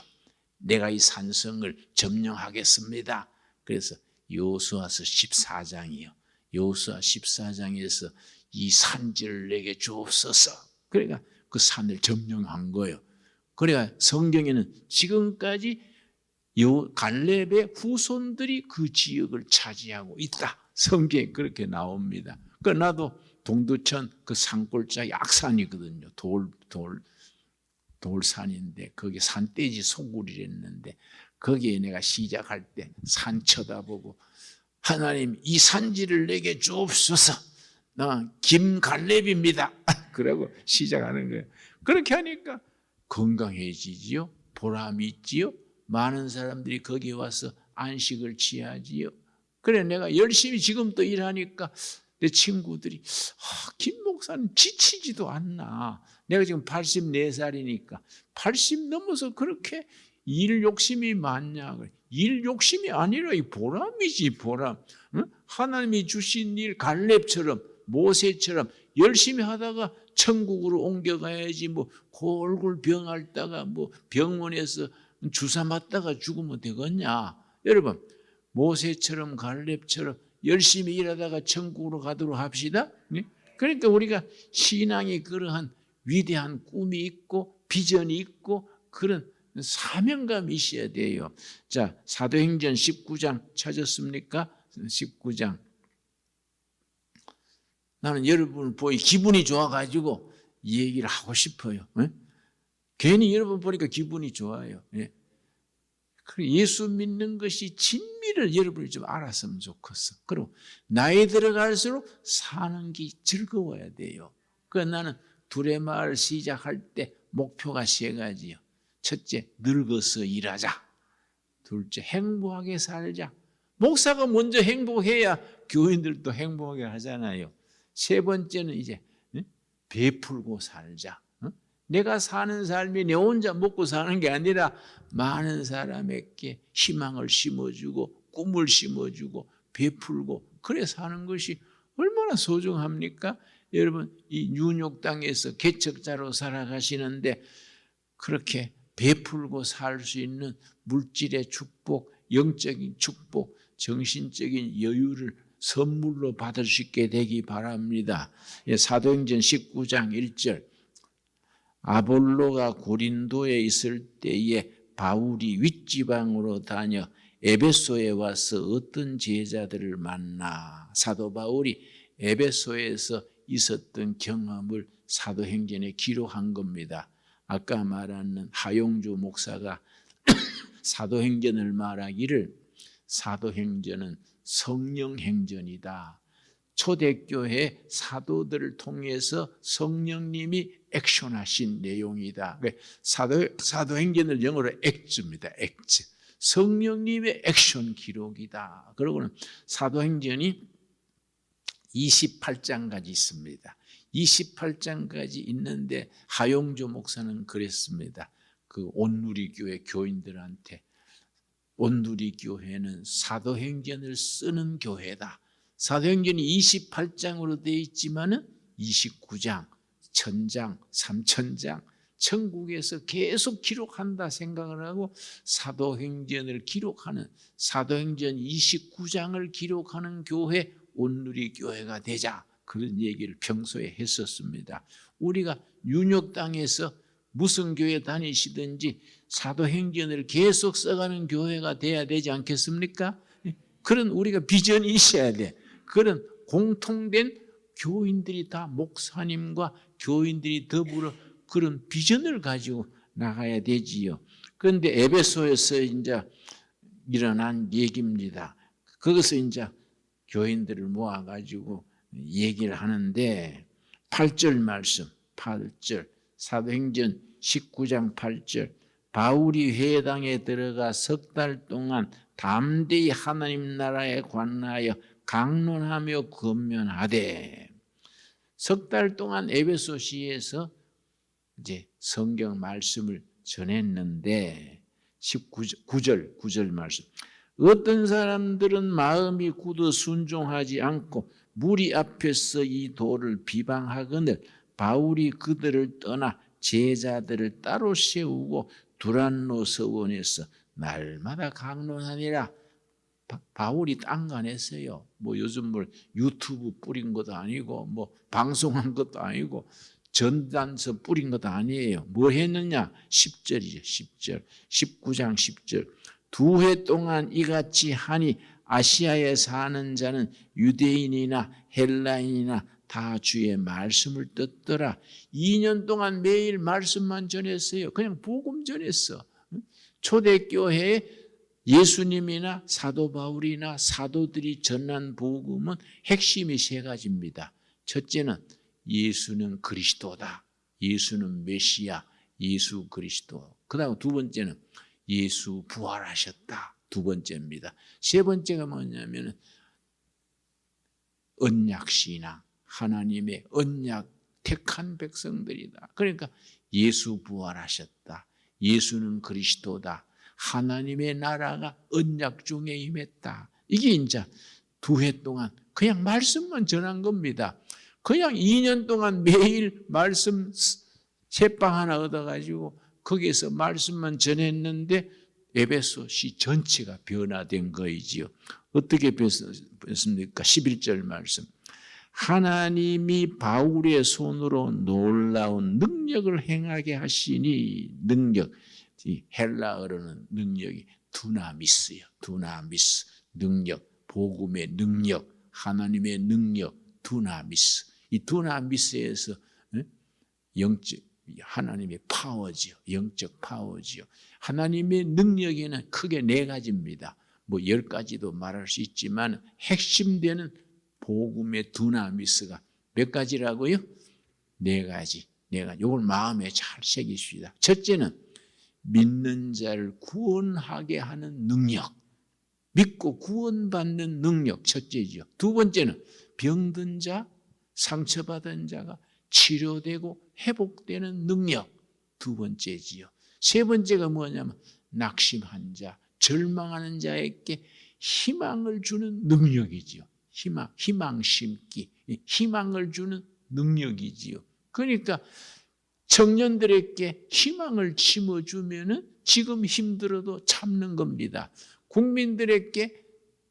내가 이 산성을 점령하겠습니다. 그래서 여호수아서 14장이요. 여호수아 14장에서 이 산지를 내게 주옵소서. 그러니까 그 산을 점령한 거예요. 그러니까 성경에는 지금까지 갈렙의 후손들이 그 지역을 차지하고 있다. 성경에 그렇게 나옵니다. 그 나도 동두천 그 산골짜기 악산이거든요. 돌산인데 거기 산돼지 소굴이랬는데 거기에 내가 시작할 때 산 쳐다보고 하나님 이 산지를 내게 주옵소서. 나 김갈렙입니다. 그러고 시작하는 거예요. 그렇게 하니까 건강해지지요. 보람이 있지요. 많은 사람들이 거기 와서 안식을 취하지요. 그래 내가 열심히 지금 또 일하니까 내 친구들이 김 목사는 지치지도 않나. 내가 지금 84살이니까 80 넘어서 그렇게 일 욕심이 많냐. 일 욕심이 아니라 이 보람이지 보람. 응? 하나님이 주신 일 갈렙처럼 모세처럼 열심히 하다가 천국으로 옮겨가야지 뭐 골골 병 앓다가 뭐 병원에서 주사 맞다가 죽으면 되겠냐. 여러분 모세처럼 갈렙처럼 열심히 일하다가 천국으로 가도록 합시다. 그러니까 우리가 신앙이 그러한 위대한 꿈이 있고 비전이 있고 그런 사명감이 있어야 돼요. 자, 사도행전 19장 찾았습니까? 19장. 나는 여러분을 보니 기분이 좋아가지고 이 얘기를 하고 싶어요. 괜히 여러분 보니까 기분이 좋아요. 예수 믿는 것이 진미를 여러분이 좀 알았으면 좋겠어. 그리고 나이 들어갈수록 사는 게 즐거워야 돼요. 그래서 나는 두레마을 시작할 때 목표가 3가지요. 첫째, 늙어서 일하자. 둘째, 행복하게 살자. 목사가 먼저 행복해야 교인들도 행복하게 하잖아요. 3번째는 이제 베풀고 살자. 내가 사는 삶이 내 혼자 먹고 사는 게 아니라 많은 사람에게 희망을 심어주고 꿈을 심어주고 베풀고 그래 사는 것이 얼마나 소중합니까? 여러분 이 뉴욕 땅에서 개척자로 살아가시는데 그렇게 베풀고 살 수 있는 물질의 축복, 영적인 축복, 정신적인 여유를 선물로 받을 수 있게 되기 바랍니다. 사도행전 19장 1절 아볼로가 고린도에 있을 때에 바울이 윗지방으로 다녀 에베소에 와서 어떤 제자들을 만나. 사도 바울이 에베소에서 있었던 경험을 사도행전에 기록한 겁니다. 아까 말하는 하용주 목사가 사도행전을 말하기를 사도행전은 성령행전이다. 초대교회 사도들을 통해서 성령님이 액션하신 내용이다. 사도행전을 영어로 액츠입니다. 액츠. 성령님의 액션 기록이다. 그러고는 사도행전이 28장까지 있습니다. 28장까지 있는데 하용조 목사는 그랬습니다. 그 온누리교회 교인들한테 온누리교회는 사도행전을 쓰는 교회다. 사도행전이 28장으로 되어 있지만은 29장, 1000장, 3000장 천국에서 계속 기록한다 생각을 하고 사도행전을 기록하는 사도행전 29장을 기록하는 교회 온누리교회가 되자 그런 얘기를 평소에 했었습니다. 우리가 뉴욕 땅에서 무슨 교회 다니시든지 사도행전을 계속 써가는 교회가 돼야 되지 않겠습니까? 그런 우리가 비전이 있어야 돼. 그런 공통된 교인들이 다 목사님과 교인들이 더불어 그런 비전을 가지고 나가야 되지요. 그런데 에베소에서 이제 일어난 얘기입니다. 거기서 이제 교인들을 모아가지고 얘기를 하는데 8절 말씀, 8절 사도행전 19장 8절 바울이 회당에 들어가 3달 동안 담대히 하나님 나라에 관하여 강론하며 권면하되 3달 동안 에베소시에서 이제 성경 말씀을 전했는데 9절 말씀. 어떤 사람들은 마음이 굳어 순종하지 않고 무리 앞에서 이 도를 비방하거늘 바울이 그들을 떠나 제자들을 따로 세우고 두란노 서원에서 날마다 강론하니라. 바울이 딴간했어요. 뭐 요즘 뭐 유튜브 뿌린 것도 아니고 뭐 방송한 것도 아니고 전단서 뿌린 것도 아니에요. 뭐 했느냐? 10절이죠. 10절. 19장 10절. 2해 동안 이같이 하니 아시아에 사는 자는 유대인이나 헬라인이나 다 주의 말씀을 듣더라. 2년 동안 매일 말씀만 전했어요. 그냥 복음 전했어. 초대교회에 예수님이나 사도 바울이나 사도들이 전한 복음은 핵심이 3가지입니다. 첫째는 예수는 그리스도다. 예수는 메시아, 예수 그리스도. 그 다음 2번째는 예수 부활하셨다. 2번째입니다. 3번째가 뭐냐면 언약신앙, 하나님의 언약 택한 백성들이다. 그러니까 예수 부활하셨다. 예수는 그리스도다. 하나님의 나라가 언약 중에 임했다. 이게 이제 2해 동안 그냥 말씀만 전한 겁니다. 그냥 2년 동안 매일 말씀 책방 하나 얻어가지고 거기에서 말씀만 전했는데 에베소시 전체가 변화된 거이지요. 어떻게 변했습니까? 11절 말씀. 하나님이 바울의 손으로 놀라운 능력을 행하게 하시니, 능력, 이 헬라어로는 능력이 두나미스예요. 두나미스, 능력, 복음의 능력, 하나님의 능력, 두나미스. 이 두나미스에서 영적, 하나님의 파워지요. 영적 파워지요. 하나님의 능력에는 크게 4가지입니다. 뭐 10가지도 말할 수 있지만 핵심되는 복음의 두나미스가 몇 가지라고요? 4가지. 4가지. 이걸 마음에 잘 새기십시다. 첫째는 믿는 자를 구원하게 하는 능력. 믿고 구원받는 능력. 첫째죠. 2번째는 병든 자, 상처받은 자가 치료되고 회복되는 능력. 2번째지요. 3번째가 뭐냐면 낙심한 자, 절망하는 자에게 희망을 주는 능력이지요. 희망 심기, 희망을 주는 능력이지요. 그러니까 청년들에게 희망을 심어주면은 지금 힘들어도 참는 겁니다. 국민들에게,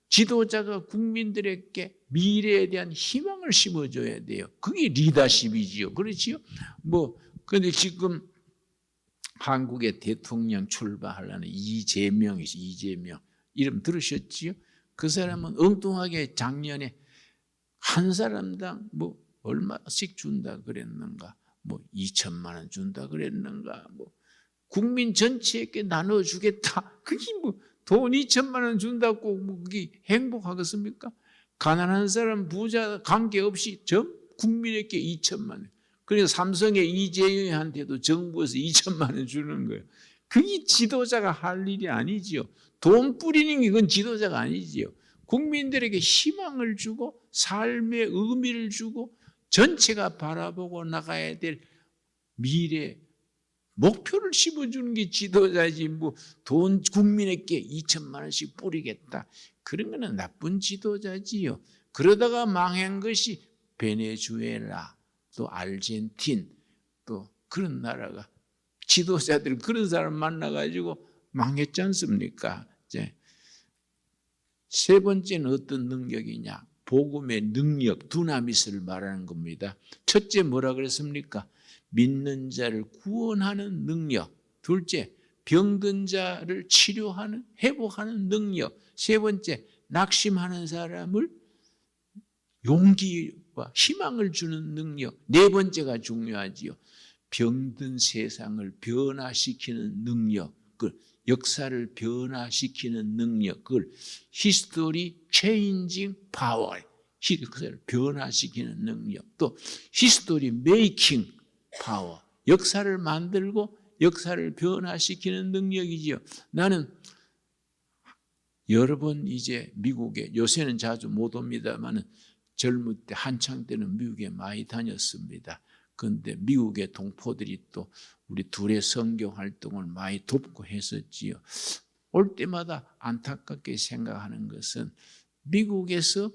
지도자가 국민들에게 미래에 대한 희망을 심어줘야 돼요. 그게 리더십이지요. 그렇지요? 근데 지금 한국의 대통령 출마하려는 이재명이죠. 이재명. 이름 들으셨지요? 그 사람은 엉뚱하게 작년에 한 사람당 얼마씩 준다 그랬는가? 2천만 원 준다 그랬는가? 국민 전체에게 나눠주겠다. 그게 돈 2천만 원 준다고 그게 행복하겠습니까? 가난한 사람, 부자 관계없이 전 국민에게 2천만 원. 그래서 삼성의 이재용한테도 정부에서 2천만 원 주는 거예요. 그게 지도자가 할 일이 아니지요. 돈 뿌리는 게 이건 지도자가 아니지요. 국민들에게 희망을 주고 삶의 의미를 주고 전체가 바라보고 나가야 될 미래 목표를 심어주는 게 지도자지. 돈 국민에게 2천만 원씩 뿌리겠다. 그런 거는 나쁜 지도자지요. 그러다가 망한 것이 베네수엘라, 또 아르헨틴, 또 그런 나라가 지도자들 그런 사람 만나가지고 망했지 않습니까? 이제 3번째는 어떤 능력이냐? 복음의 능력, 두나미스를 말하는 겁니다. 첫째 뭐라 그랬습니까? 믿는 자를 구원하는 능력. 둘째, 병든 자를 치료하는, 회복하는 능력. 3번째, 낙심하는 사람을 용기와 희망을 주는 능력. 4번째가 중요하지요. 병든 세상을 변화시키는 능력. 역사를 변화시키는 능력, 그걸 히스토리 체인징 파워, 역사를 변화시키는 능력, 또 히스토리 메이킹 파워, 역사를 만들고 역사를 변화시키는 능력이지요. 나는 여러 번 이제 미국에, 요새는 자주 못 옵니다만 젊을 때 한창 때는 미국에 많이 다녔습니다. 그런데 미국의 동포들이 또 우리 둘의 선교 활동을 많이 돕고 했었지요. 올 때마다 안타깝게 생각하는 것은 미국에서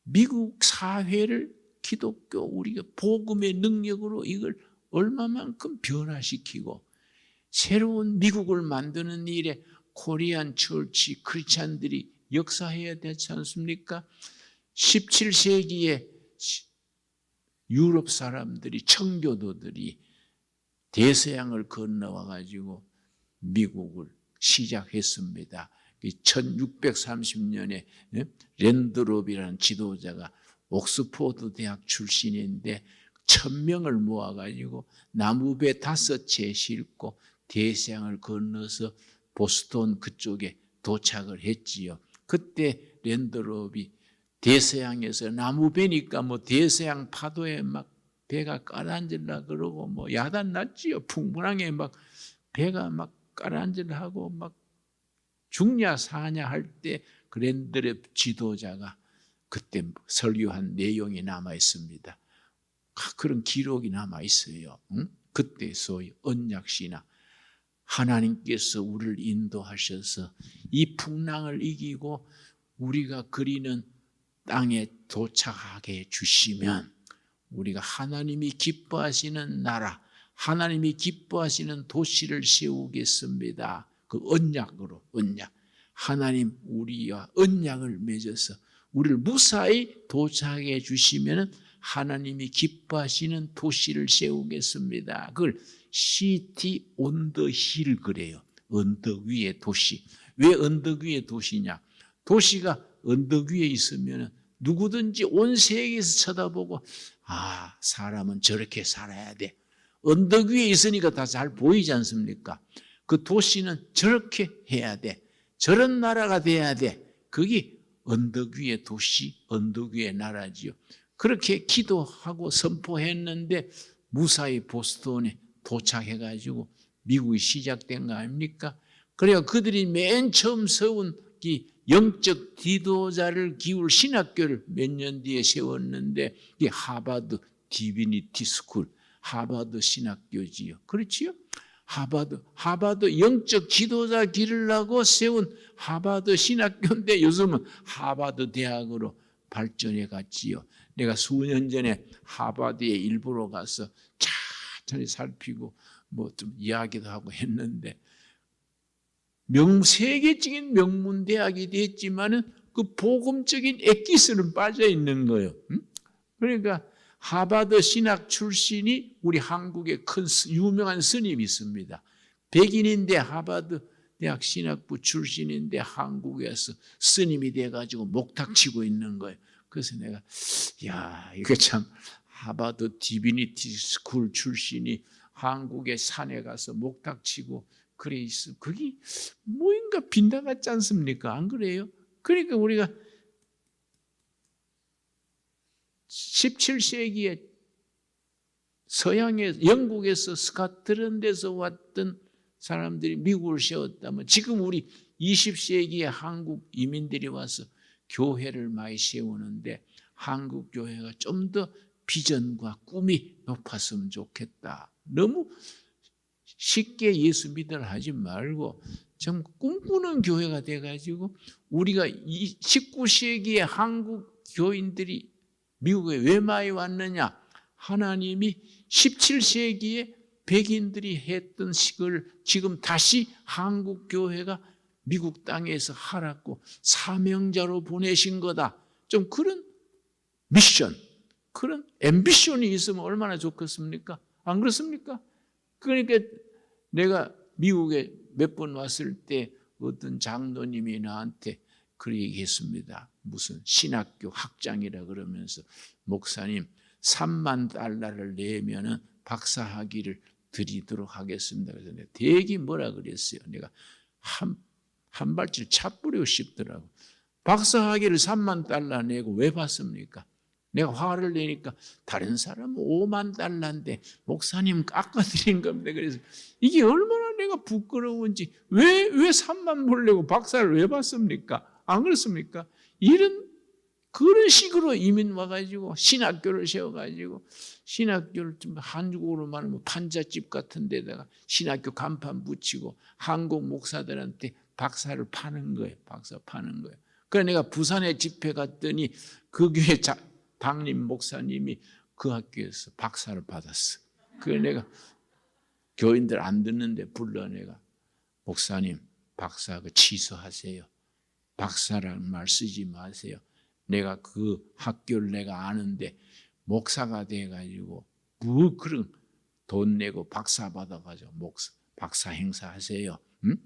미국 사회를 기독교 우리가 복음의 능력으로 이걸 얼마만큼 변화시키고 새로운 미국을 만드는 일에 코리안 처치 크리스찬들이 역사해야 되지 않습니까? 17세기에 유럽 사람들이 청교도들이 대서양을 건너와 가지고 미국을 시작했습니다. 1630년에 랜드롭이라는 지도자가 옥스포드 대학 출신인데 1000명을 모아가지고 나무배 5채 싣고 대서양을 건너서 보스턴 그쪽에 도착을 했지요. 그때 랜드롭이 대서양에서 나무배니까 뭐 대서양 파도에 막 배가 깔아앉으려 그러고 뭐 야단 났지요. 풍부하게 막 배가 막 깔아앉으려 하고 막 죽냐 사냐 할 때 그 랜드롭 지도자가 그때 설교한 내용이 남아 있습니다. 그런 기록이 남아 있어요. 그때 소위 언약시나 하나님께서 우리를 인도하셔서 이 풍랑을 이기고 우리가 그리는 땅에 도착하게 해주시면 우리가 하나님이 기뻐하시는 나라, 하나님이 기뻐하시는 도시를 세우겠습니다. 그 언약으로, 언약. 하나님 우리와 언약을 맺어서 우리를 무사히 도착하게 해주시면 하나님이 기뻐하시는 도시를 세우겠습니다. 그걸 시티 온 더 힐 그래요. 언덕 위의 도시. 왜 언덕 위의 도시냐? 도시가 언덕 위에 있으면 누구든지 온 세계에서 쳐다보고 사람은 저렇게 살아야 돼. 언덕 위에 있으니까 다 잘 보이지 않습니까? 그 도시는 저렇게 해야 돼. 저런 나라가 돼야 돼. 그게 언덕 위의 도시, 언덕 위의 나라지요. 그렇게 기도하고 선포했는데 무사히 보스턴에 도착해가지고 미국이 시작된 거 아닙니까? 그래야 그들이 맨 처음 세운 이 영적 지도자를 기울 신학교를 몇 년 뒤에 세웠는데 이 하버드 디비니티 스쿨, 하버드 신학교지요. 그렇지요? 하버드 영적 지도자 기르려고 세운 하버드 신학교인데 요즘은 하버드 대학으로 발전해 갔지요. 내가 수년 전에 하버드에 일부러 가서 천천히 살피고 뭐 좀 이야기도 하고 했는데 세계적인 명문 대학이 됐지만은 그 복음적인 엑기스는 빠져 있는 거예요. 그러니까 하버드 신학 출신이 우리 한국에 큰 유명한 스님이 있습니다. 백인인데 하버드 대학 신학부 출신인데 한국에서 스님이 돼가지고 목탁치고 있는 거예요. 그래서 내가 이거 참 하버드 디비니티 스쿨 출신이 한국의 산에 가서 목탁치고 그래 있어. 그게 뭐인가 빈다같지 않습니까? 안 그래요? 그러니까 우리가 17세기에 서양의 영국에서 스코틀랜드에서 왔던 사람들이 미국을 세웠다면 지금 우리 20세기에 한국 이민들이 와서 교회를 많이 세우는데 한국 교회가 좀 더 비전과 꿈이 높았으면 좋겠다. 너무 쉽게 예수 믿으라 하지 말고 좀 꿈꾸는 교회가 돼가지고 우리가 19세기에 한국 교인들이 미국에 왜 많이 왔느냐? 하나님이 17세기에 백인들이 했던 식을 지금 다시 한국 교회가 미국 땅에서 하라고 사명자로 보내신 거다. 좀 그런 미션, 그런 앰비션이 있으면 얼마나 좋겠습니까? 안 그렇습니까? 그러니까 내가 미국에 몇 번 왔을 때 어떤 장로님이 나한테 그 얘기했습니다. 무슨 신학교 학장이라 그러면서 목사님 3만 달러를 내면은 박사학위를 드리도록 하겠습니다. 그래서 내가 되게 뭐라 그랬어요. 내가 한 발질 차뿌리고 싶더라고. 박사학위를 3만 달러 내고 왜 받습니까? 내가 화를 내니까 다른 사람은 5만 달러인데 목사님 깎아드린 겁니다. 그래서 이게 얼마나 내가 부끄러운지 왜 3만 벌 내고 박사를 왜 받습니까? 안 그렇습니까? 이런 그런 식으로 이민 와가지고 신학교를 세워가지고 신학교를 좀 한국어로 말하면 판잣집 같은 데다가 신학교 간판 붙이고 한국 목사들한테 박사를 파는 거예요. 박사 파는 거예요. 그래서 내가 부산에 집회 갔더니 그 교회 담임 목사님이 그 학교에서 박사를 받았어. 그래서 내가 교인들 안 듣는데 불러 내가 목사님 박사 그 취소하세요. 박사라는 말 쓰지 마세요. 내가 그 학교를 내가 아는데 목사가 돼가지고 뭐 그런 돈 내고 박사 받아가지고 박사 행사하세요. 응?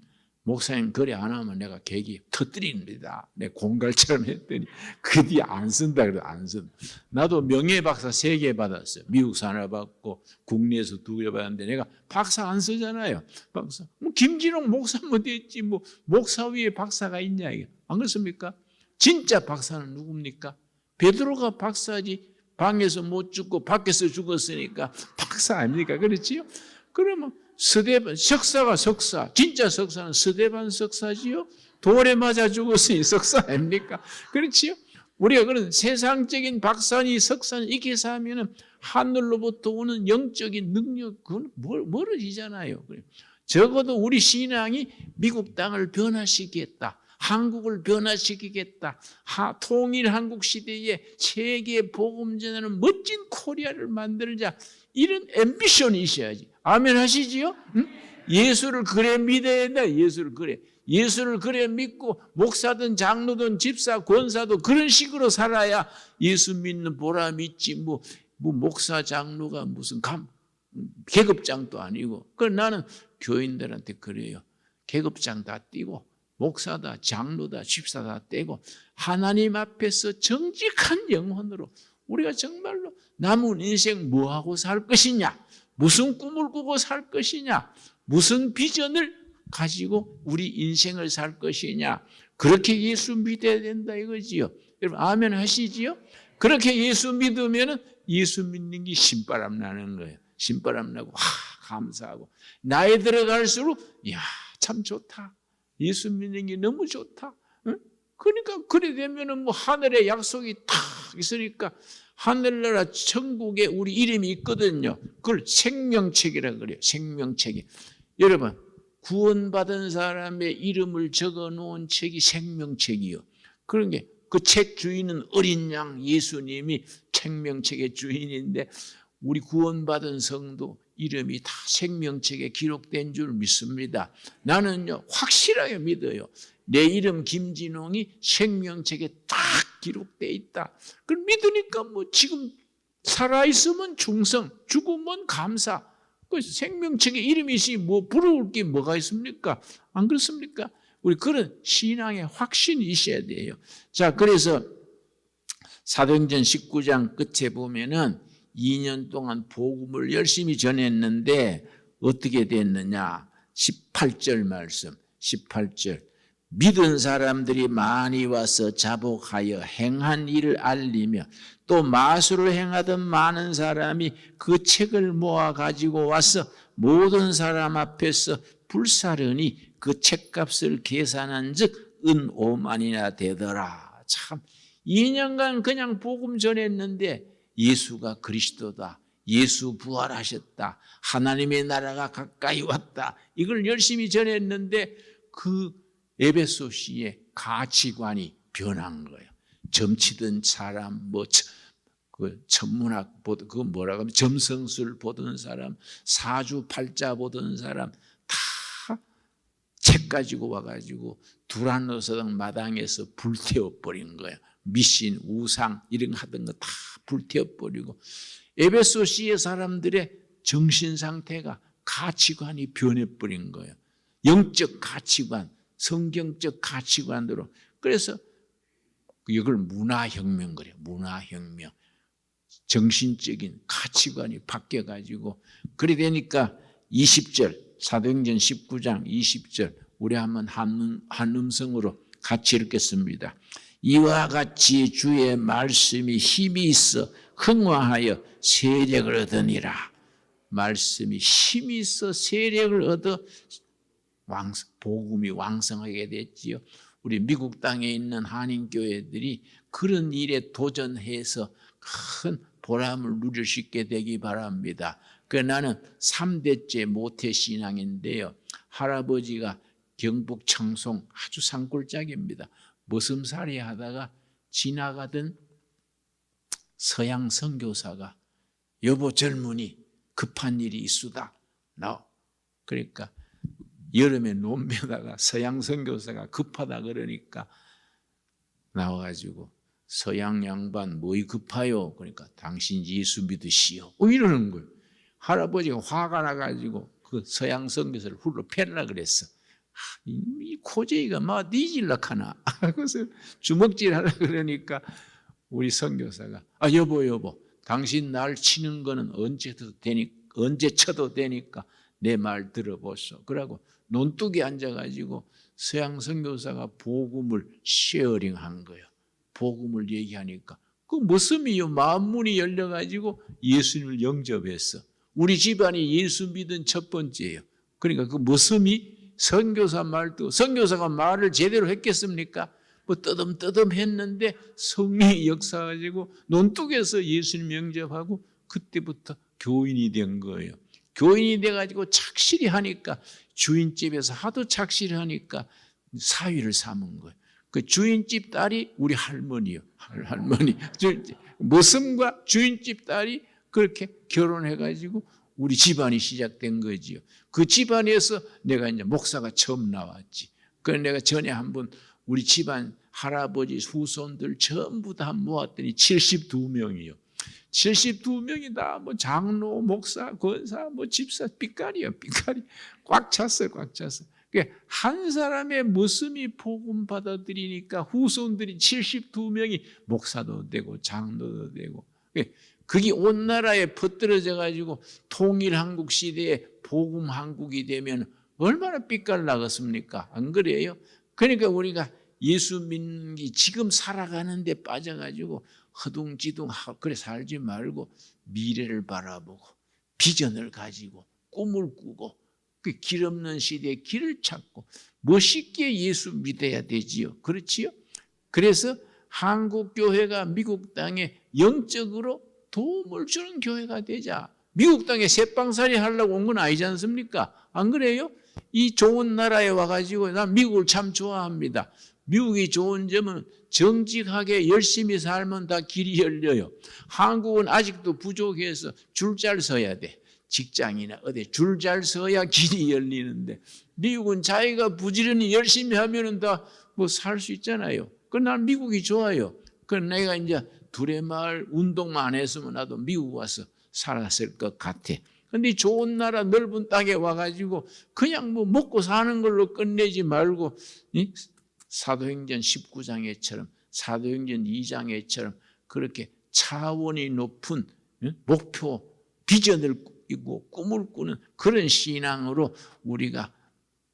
목사님 그래 안 하면 내가 계기 터뜨립니다. 내가 공갈처럼 했더니 그 뒤에 안 쓴다 그래 안 쓴다. 나도 명예박사 3개 받았어요. 미국서 하나 받고 국내에서 2개 받았는데 내가 박사 안 쓰잖아요. 박사 뭐 김진홍 목사면 됐지 뭐 목사 위에 박사가 있냐 이게 안 그렇습니까? 진짜 박사는 누굽니까? 베드로가 박사지. 방에서 못 죽고 밖에서 죽었으니까 박사 아닙니까? 그렇지요? 그러면 스데반 석사가 석사, 진짜 석사는 스데반 석사지요? 돌에 맞아 죽었으니 석사 아닙니까? 그렇지요? 우리가 그런 세상적인 박사니 석사니 이렇게 해서 하면은 하늘로부터 오는 영적인 능력 그건 멀어지잖아요. 적어도 우리 신앙이 미국 땅을 변화시키겠다. 한국을 변화시키겠다. 통일 한국 시대에 세계 복음 전하는 멋진 코리아를 만들자. 이런 앰비션이 있어야지. 아멘 하시지요? 응? 예수를 그래 믿어야 된다. 예수를 그래. 예수를 그래 믿고 목사든 장로든 집사 권사도 그런 식으로 살아야 예수 믿는 보람이 있지. 뭐 목사 장로가 무슨 계급장도 아니고. 그래서 나는 교인들한테 그래요. 계급장 다 띄고 목사다, 장로다, 집사다 떼고 하나님 앞에서 정직한 영혼으로 우리가 정말로 남은 인생 뭐하고 살 것이냐, 무슨 꿈을 꾸고 살 것이냐, 무슨 비전을 가지고 우리 인생을 살 것이냐, 그렇게 예수 믿어야 된다 이거지요. 여러분 아멘 하시지요? 그렇게 예수 믿으면 예수 믿는 게 신바람 나는 거예요. 신바람 나고 감사하고 나이 들어갈수록 야 참 좋다. 예수 믿는 게 너무 좋다. 응? 그러니까 그래 되면은 뭐 하늘의 약속이 탁 있으니까 하늘나라 천국에 우리 이름이 있거든요. 그걸 생명책이라 그래요. 생명책이. 여러분 구원받은 사람의 이름을 적어놓은 책이 생명책이요. 그런 게 그 책 주인은 어린 양 예수님이 생명책의 주인인데 우리 구원받은 성도 이름이 다 생명책에 기록된 줄 믿습니다. 나는요 확실하게 믿어요. 내 이름 김진홍이 생명책에 딱 기록돼 있다. 그걸 믿으니까 뭐 지금 살아있으면 충성, 죽으면 감사. 그 생명책에 이름이 있으니 뭐 부러울 게 뭐가 있습니까? 안 그렇습니까? 우리 그런 신앙의 확신이 있어야 돼요. 자, 그래서 사도행전 19장 끝에 보면은 2년 동안 복음을 열심히 전했는데 어떻게 됐느냐? 18절 말씀, 18절. 믿은 사람들이 많이 와서 자복하여 행한 일을 알리며 또 마술을 행하던 많은 사람이 그 책을 모아 가지고 와서 모든 사람 앞에서 불사르니 그 책값을 계산한 즉 은 5만이나 되더라. 참 2년간 그냥 복음 전했는데 예수가 그리스도다. 예수 부활하셨다. 하나님의 나라가 가까이 왔다. 이걸 열심히 전했는데 그 에베소시의 가치관이 변한 거예요. 점치던 사람, 그 천문학 보던, 그 뭐라고 하면 점성술 보던 사람, 사주팔자 보던 사람 다 책 가지고 와가지고 두란노서당 마당에서 불태워버린 거예요. 미신, 우상 이런 거 하던 거 다 불태워버리고 에베소시의 사람들의 정신 상태가 가치관이 변해버린 거예요. 영적 가치관, 성경적 가치관으로. 그래서 이걸 문화혁명 그래요. 문화혁명. 정신적인 가치관이 바뀌어가지고 그래 되니까 20절 사도행전 19장 20절 우리 한번 한 음성으로 같이 읽겠습니다. 이와 같이 주의 말씀이 힘이 있어 흥화하여 세력을 얻으니라. 말씀이 힘이 있어 세력을 얻어 복음이 왕성하게 됐지요. 우리 미국 땅에 있는 한인교회들이 그런 일에 도전해서 큰 보람을 누릴 수 있게 되기 바랍니다. 나는 3대째 모태신앙인데요. 할아버지가 경북 청송 아주 산골짜기입니다. 머슴살이 하다가 지나가던 서양 선교사가 여보 젊은이 급한 일이 있수다. 그러니까 여름에 논매다가 서양 선교사가 급하다 그러니까 나와가지고 서양 양반 뭐이 급하요? 그러니까 당신 예수 믿으시오. 이러는 거예요. 할아버지가 화가 나가지고 그 서양 선교사를 훌러 패라 그랬어. 이 코제이가 막 뒤질락하나. 그래서 주먹질 하라 그러니까 우리 선교사가 여보 당신 날 치는 거는 언제 쳐도 되니까 내 말 들어보소. 그러고 논뚝에 앉아가지고 서양 선교사가 복음을 쉐어링한 거예요. 복음을 얘기하니까 그 머슴이요 마음문이 열려가지고 예수님을 영접했어. 우리 집안이 예수 믿은 첫 번째예요. 그러니까 그 머슴이 선교사 말도 선교사가 말을 제대로 했겠습니까? 뭐 뜨듬뜨듬 했는데 성령이 역사가지고 논뚝에서 예수님 영접하고 그때부터 교인이 된 거예요. 교인이 돼가지고 착실히 하니까 주인집에서 하도 착실히 하니까 사위를 삼은 거예요. 그 주인집 딸이 우리 할머니요. 할머니. 머슴과 주인집 딸이 그렇게 결혼해가지고 우리 집안이 시작된 거지요. 그 집안에서 내가 이제 목사가 처음 나왔지. 그래서 내가 전에 한번 우리 집안 할아버지 후손들 전부 다 모았더니 72명이요. 72명이 다 뭐 장로, 목사, 권사, 뭐 집사, 삐까리요, 삐까리. 꽉 찼어요, 꽉 찼어요. 한 사람의 머슴이 복음 받아들이니까 후손들이 72명이 목사도 되고 장로도 되고 그게 온 나라에 퍼뜨려져 가지고 통일한국 시대에 복음 한국이 되면 얼마나 삐깔 나겠습니까? 안 그래요? 그러니까 우리가 예수 믿는 게 지금 살아가는 데 빠져가지고 허둥지둥하고 그래 살지 말고 미래를 바라보고 비전을 가지고 꿈을 꾸고 그 길 없는 시대에 길을 찾고 멋있게 예수 믿어야 되지요. 그렇지요? 그래서 한국 교회가 미국 땅에 영적으로 도움을 주는 교회가 되자. 미국 땅에 새빵살이 하려고 온 건 아니지 않습니까? 안 그래요? 이 좋은 나라에 와가지고 난 미국을 참 좋아합니다. 미국이 좋은 점은 정직하게 열심히 살면 다 길이 열려요. 한국은 아직도 부족해서 줄 잘 서야 돼. 직장이나 어디 줄 잘 서야 길이 열리는데 미국은 자기가 부지런히 열심히 하면은 다 뭐 살 수 있잖아요. 난 미국이 좋아요. 내가 이제 두레마을 운동만 안 했으면 나도 미국 와서 살았을 것 같아. 근데 좋은 나라 넓은 땅에 와가지고 그냥 뭐 먹고 사는 걸로 끝내지 말고 사도행전 19장에처럼 사도행전 2장에처럼 그렇게 차원이 높은 목표, 비전을 꾸고 꿈을 꾸는 그런 신앙으로 우리가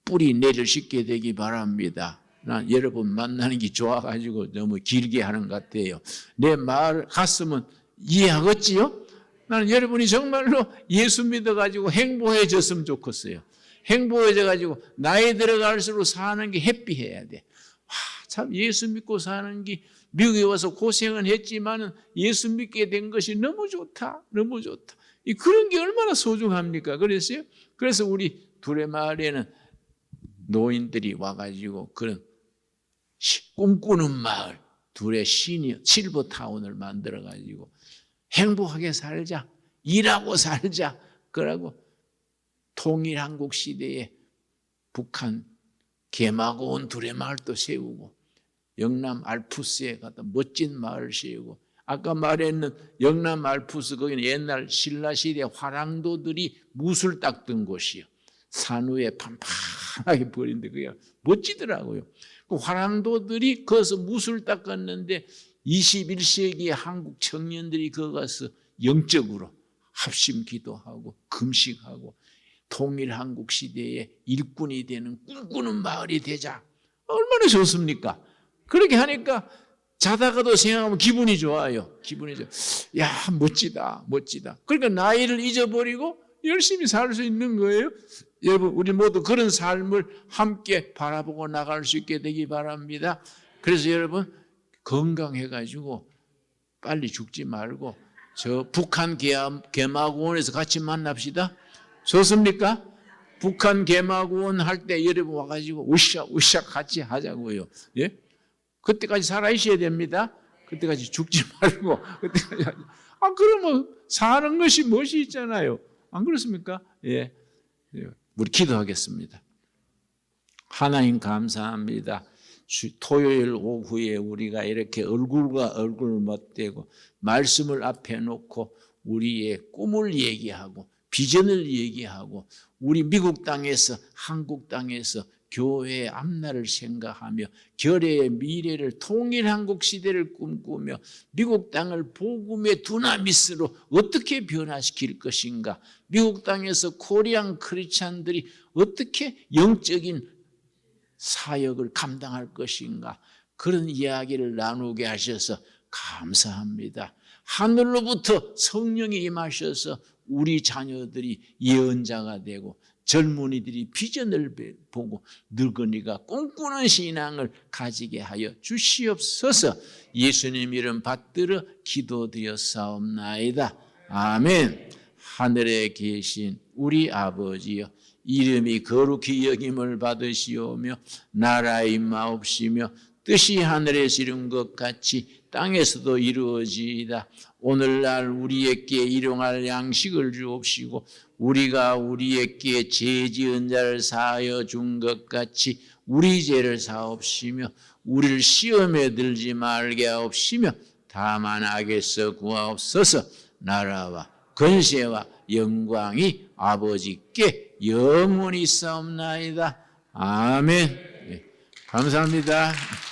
뿌리 내릴 수 있게 되기 바랍니다. 난 여러분 만나는 게 좋아가지고 너무 길게 하는 것 같아요. 내 말 갔으면 이해하겠지요? 나는 여러분이 정말로 예수 믿어가지고 행복해졌으면 좋겠어요. 행복해져가지고 나이 들어갈수록 사는 게 해피해야 돼. 참 예수 믿고 사는 게 미국에 와서 고생은 했지만은 예수 믿게 된 것이 너무 좋다. 너무 좋다. 그런 게 얼마나 소중합니까? 그래서 우리 두레마을에는 노인들이 와가지고 그런 꿈꾸는 마을, 두레 실버타운을 만들어가지고 행복하게 살자, 일하고 살자. 그러고 통일한국 시대에 북한 개마고온 두레마을도 세우고 영남 알프스에 가다 멋진 마을 세우고 아까 말했는 영남 알프스 거기는 옛날 신라시대 화랑도들이 무술 닦던 곳이요. 산 위에 판판하게 버린데 그게 멋지더라고요. 그 화랑도들이 거기서 무술 닦았는데 21세기의 한국 청년들이 거기 가서 영적으로 합심 기도하고 금식하고 통일 한국 시대의 일꾼이 되는 꿈꾸는 마을이 되자. 얼마나 좋습니까? 그렇게 하니까 자다가도 생각하면 기분이 좋아요. 기분이 좋아요. 야, 멋지다, 멋지다. 그러니까 나이를 잊어버리고 열심히 살 수 있는 거예요. 여러분 우리 모두 그런 삶을 함께 바라보고 나갈 수 있게 되기 바랍니다. 그래서 여러분 건강해가지고 빨리 죽지 말고 저 북한 개마고원에서 같이 만납시다. 좋습니까? 북한 개마고원 할 때 여러분 와가지고 으쌰 같이 하자고요. 예? 그때까지 살아 있어야 됩니다. 그때까지 죽지 말고 그때까지 그러면 사는 것이 무엇이 있잖아요. 안 그렇습니까? 예. 우리 기도하겠습니다. 하나님 감사합니다. 토요일 오후에 우리가 이렇게 얼굴과 얼굴을 맞대고 말씀을 앞에 놓고 우리의 꿈을 얘기하고 비전을 얘기하고 우리 미국 땅에서 한국 땅에서 교회의 앞날을 생각하며 결의의 미래를 통일한국 시대를 꿈꾸며 미국 땅을 복음의 두나미스로 어떻게 변화시킬 것인가, 미국 땅에서 코리안 크리스찬들이 어떻게 영적인 사역을 감당할 것인가, 그런 이야기를 나누게 하셔서 감사합니다. 하늘로부터 성령이 임하셔서 우리 자녀들이 예언자가 되고 젊은이들이 비전을 보고 늙은이가 꿈꾸는 신앙을 가지게 하여 주시옵소서. 예수님 이름 받들어 기도드렸사옵나이다. 아멘. 하늘에 계신 우리 아버지여, 이름이 거룩히 여김을 받으시오며 나라의 임하옵시며 뜻이 하늘에서 이룬 것 같이 땅에서도 이루어지이다. 오늘날 우리에게 일용할 양식을 주옵시고 우리가 우리에게 죄 지은 자를 사하여 준 것 같이 우리 죄를 사옵시며 우리를 시험에 들지 말게 하옵시며 다만 악에서 구하옵소서. 나라와 권세와 영광이 아버지께 영원히 있사옵나이다. 아멘. 감사합니다.